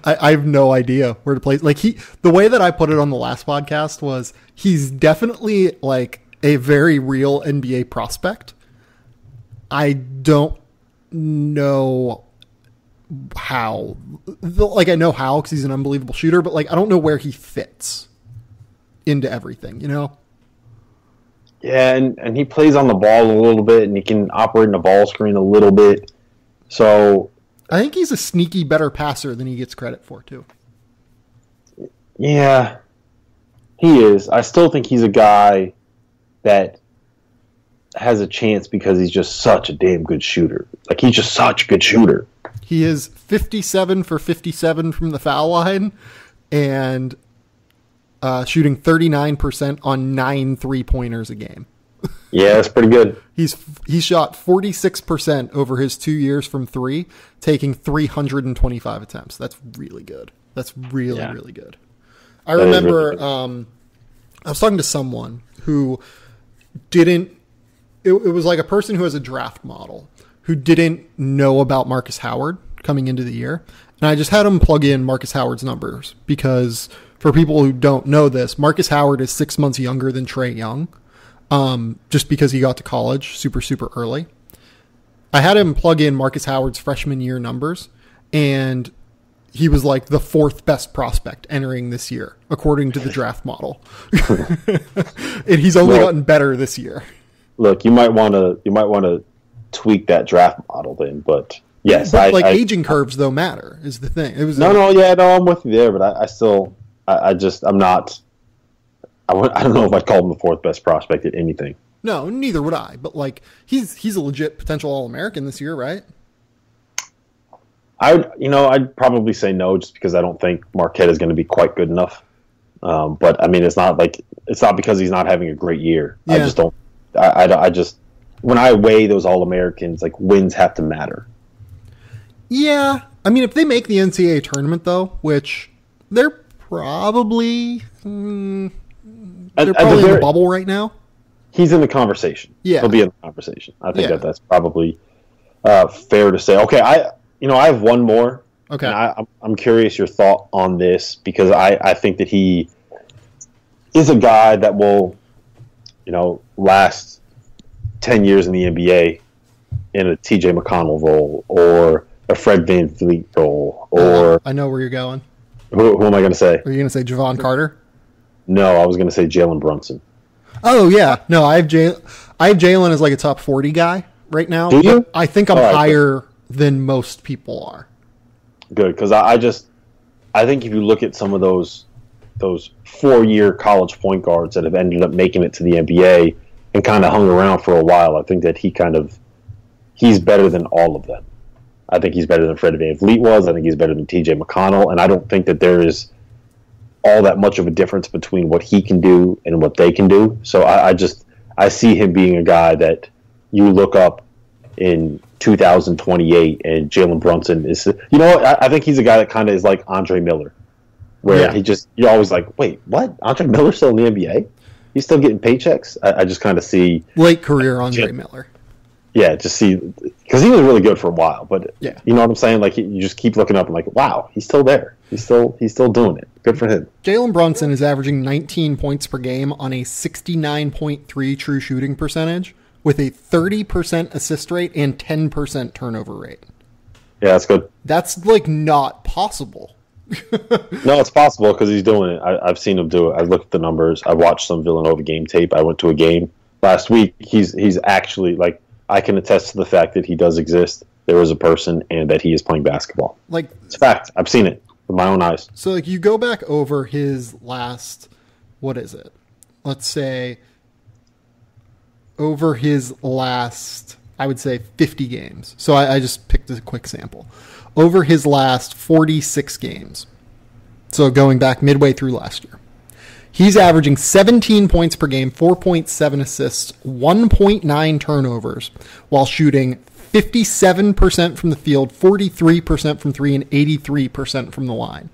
Speaker 1: I have no idea where to place. Like the way that I put it on the last podcast was he's definitely like a very real NBA prospect. I don't know how. Like I know how because he's an unbelievable shooter, but like I don't know where he fits into everything.
Speaker 2: Yeah, and he plays on the ball a little bit, and he can operate in the ball screen a little bit. So
Speaker 1: I think he's a sneaky better passer than he gets credit for, too.
Speaker 2: Yeah, he is. I still think he's a guy that has a chance because he's just such a damn good shooter. Like, he's just such a good shooter.
Speaker 1: He is 57 for 57 from the foul line and shooting 39% on 9 3-pointers a game.
Speaker 2: Yeah, that's pretty good.
Speaker 1: He shot 46% over his 2 years from 3, taking 325 attempts. That's really good. That's really good. I remember really good. I was talking to someone who didn't. It was like a person who has a draft model who didn't know about Marcus Howard coming into the year, and I just had him plug in Marcus Howard's numbers because for people who don't know this, Marcus Howard is 6 months younger than Trae Young. Just because he got to college super early. I had him plug in Marcus Howard's freshman year numbers, and he was like the 4th best prospect entering this year, according to the draft model. And he's only gotten better this year. Look,
Speaker 2: you might want to tweak that draft model then, but yes.
Speaker 1: But aging curves though matter is the thing. It was
Speaker 2: I'm with you there, but I'm not. I don't know if I'd call him the 4th best prospect at anything.
Speaker 1: No, neither would I. But like, he's a legit potential All-American this year, right?
Speaker 2: I'd probably say no, just because I don't think Marquette is going to be quite good enough. But I mean, it's not because he's not having a great year. Yeah. I just don't. I just when I weigh those All-Americans, like wins have to matter.
Speaker 1: Yeah, I mean, if they make the NCAA tournament though, which they're probably. They're probably in the bubble right now.
Speaker 2: He's in the conversation. Yeah, he'll be in the conversation. I think that's probably fair to say. Okay, I have one more.
Speaker 1: Okay,
Speaker 2: and I'm curious your thought on this because I think that he is a guy that will, last 10 years in the NBA in a TJ McConnell role or a Fred VanVleet role or
Speaker 1: I know where you're going.
Speaker 2: Who am I going to say?
Speaker 1: Are you going to say Javon Carter?
Speaker 2: No, I was going to say Jalen Brunson.
Speaker 1: Oh yeah, no, I have Jalen as like a top 40 guy right now.
Speaker 2: Do you?
Speaker 1: I think I'm higher than most people are.
Speaker 2: Good, because I think if you look at some of those 4-year college point guards that have ended up making it to the NBA and kind of hung around for a while, I think that he's better than all of them. I think he's better than Fred VanVleet was. I think he's better than TJ McConnell, and I don't think that there is all that much of a difference between what he can do and what they can do. So I see him being a guy that you look up in 2028, and Jalen Brunson is, I think he's a guy that kind of is like Andre Miller, where you're always like, wait, what? Andre Miller's still in the NBA? He's still getting paychecks? I just kind of see
Speaker 1: late career Andre Miller.
Speaker 2: Yeah, just see, because he was really good for a while, but
Speaker 1: yeah,
Speaker 2: you know what I'm saying? Like, you just keep looking up and like, wow, he's still there. He's still doing it. Good for him.
Speaker 1: Jalen Brunson is averaging 19 points per game on a 69.3 true shooting percentage with a 30% assist rate and 10% turnover rate.
Speaker 2: Yeah, that's good.
Speaker 1: That's like not possible.
Speaker 2: No, it's possible because he's doing it. I've seen him do it. I've looked at the numbers. I've watched some Villanova game tape. I went to a game last week. He's actually like, I can attest to the fact that he does exist. There is a person, and that he is playing basketball.
Speaker 1: Like,
Speaker 2: it's a fact. I've seen it with my own eyes.
Speaker 1: So, like, you go back over his last, what is it? Let's say over his last, I would say 50 games. So I just picked a quick sample. Over his last 46 games. So going back midway through last year. He's averaging 17 points per game, 4.7 assists, 1.9 turnovers, while shooting 57% from the field, 43% from three, and 83% from the line.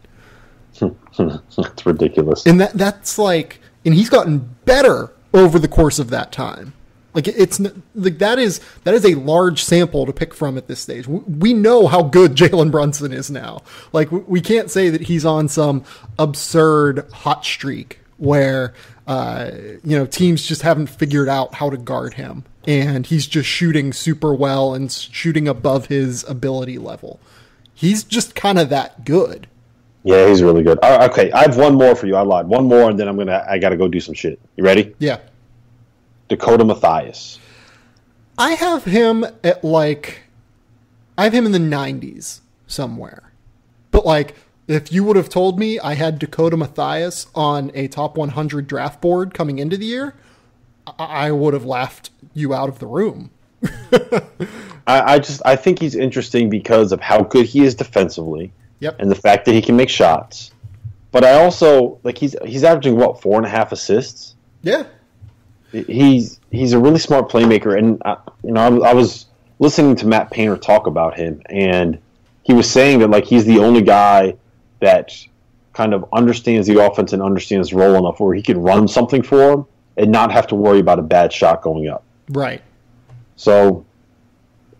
Speaker 2: That's ridiculous.
Speaker 1: And that's like, and he's gotten better over the course of that time. Like, it's like that is a large sample to pick from at this stage. We know how good Jalen Brunson is now. Like, we can't say that he's on some absurd hot streak where teams just haven't figured out how to guard him, and he's just shooting super well and shooting above his ability level. He's just kind of that good.
Speaker 2: Yeah, he's really good. Okay, I have one more for you. I lied. One more, and then I got to go do some shit. You ready?
Speaker 1: Yeah.
Speaker 2: Dakota Mathias.
Speaker 1: I have him in the 90s somewhere. But like, if you would have told me I had Dakota Mathias on a top 100 draft board coming into the year, I would have laughed you out of the room.
Speaker 2: I think he's interesting because of how good he is defensively.
Speaker 1: Yep.
Speaker 2: And the fact that he can make shots. But I also, like, he's averaging, 4.5 assists?
Speaker 1: Yeah.
Speaker 2: He's a really smart playmaker. And, I was listening to Matt Painter talk about him, and he was saying that, like, he's the only guy that kind of understands the offense and understands his role enough where he could run something for him and not have to worry about a bad shot going up.
Speaker 1: Right.
Speaker 2: So,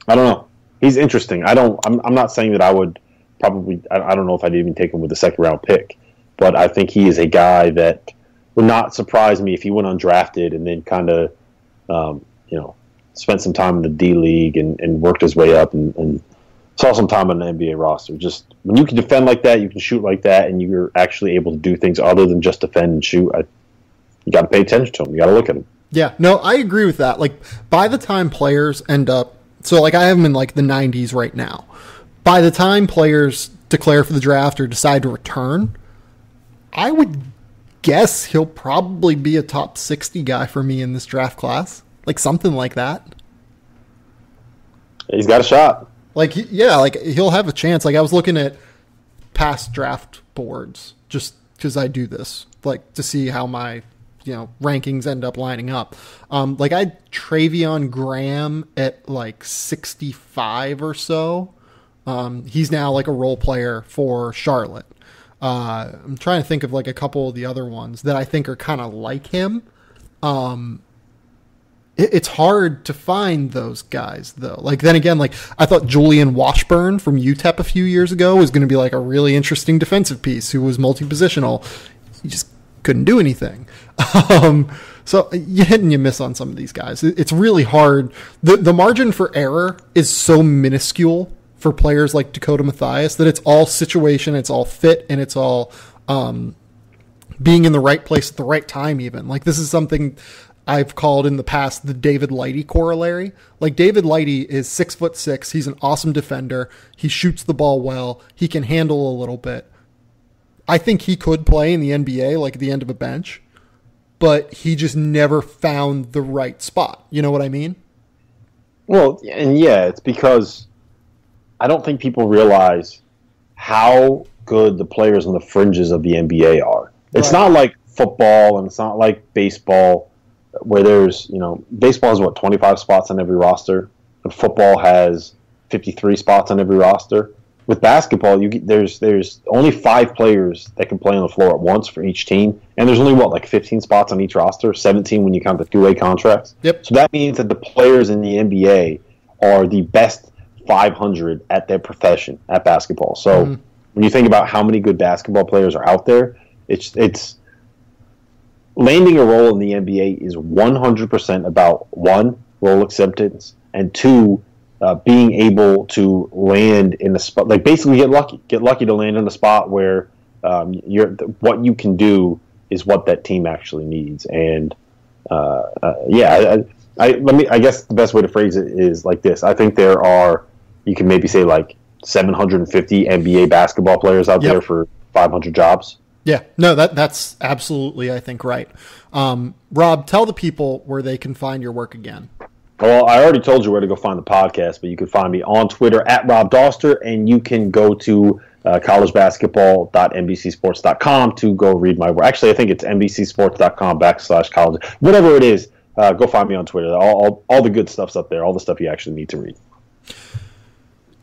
Speaker 2: I don't know. He's interesting. I'm not saying that I would probably, I don't know if I'd even take him with a second-round pick, but I think he is a guy that would not surprise me if he went undrafted and then kind of, spent some time in the D League and worked his way up and saw some time on an NBA roster. Just when you can defend like that, you can shoot like that, and you're actually able to do things other than just defend and shoot, you got to pay attention to him. You got to look at him.
Speaker 1: Yeah, no, I agree with that. Like, by the time players end up, so like I have him in like the 90s right now. By the time players declare for the draft or decide to return, I would guess he'll probably be a top 60 guy for me in this draft class. Like something like that.
Speaker 2: He's got a shot.
Speaker 1: Like, yeah, like he'll have a chance. Like, I was looking at past draft boards just because I do this, like to see how my, rankings end up lining up. Like I had Travion Graham at like 65 or so. He's now like a role player for Charlotte. I'm trying to think of like a couple of the other ones that I think are kind of like him. It's hard to find those guys though. Like then again, like I thought Julian Washburn from UTEP a few years ago was going to be like a really interesting defensive piece who was multi-positional. He just couldn't do anything. So you hit and you miss on some of these guys. It's really hard. The margin for error is so minuscule for players like Dakota Mathias that it's all situation, it's all fit, and it's all being in the right place at the right time even. Like this is something I've called in the past the David Lighty corollary. Like, David Lighty is 6'6". He's an awesome defender. He shoots the ball well. He can handle a little bit. I think he could play in the NBA, like at the end of a bench, but he just never found the right spot. You know what I mean?
Speaker 2: Well, and yeah, it's because I don't think people realize how good the players on the fringes of the NBA are. It's not like football, and it's not like baseball, where there's, baseball has 25 spots on every roster, and football has 53 spots on every roster. With basketball, there's only 5 players that can play on the floor at once for each team, and there's only 15 spots on each roster, 17 when you count the two-way contracts.
Speaker 1: Yep.
Speaker 2: So that means that the players in the NBA are the best 500 at their profession at basketball. So when you think about how many good basketball players are out there, it's landing a role in the NBA is 100% about, 1, role acceptance, and 2, being able to land in the spot, like basically get lucky to land in a spot where what you can do is what that team actually needs. And I guess the best way to phrase it is like this. I think there are, you can maybe say 750 NBA basketball players out there for 500 jobs.
Speaker 1: Yeah, no, that's absolutely, I think, right. Rob, tell the people where they can find your work again.
Speaker 2: Well, I already told you where to go find the podcast, but you can find me on Twitter at Rob Dauster, and you can go to collegebasketball.nbcsports.com to go read my work. Actually, I think it's nbcsports.com/college. Whatever it is, go find me on Twitter. All the good stuff's up there, all the stuff you actually need to read.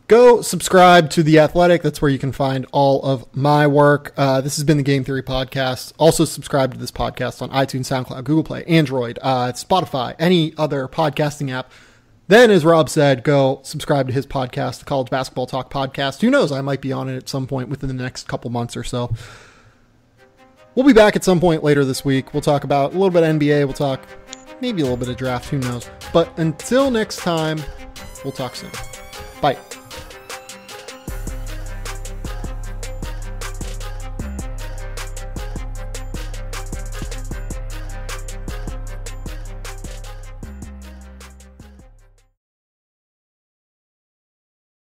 Speaker 1: Go subscribe to The Athletic. That's where you can find all of my work. This has been the Game Theory Podcast. Also subscribe to this podcast on iTunes, SoundCloud, Google Play, Android, Spotify, any other podcasting app. Then, as Rob said, go subscribe to his podcast, the College Basketball Talk Podcast. Who knows? I might be on it at some point within the next couple months or so. We'll be back at some point later this week. We'll talk about a little bit of NBA. We'll talk maybe a little bit of draft. Who knows? But until next time, we'll talk soon. Bye.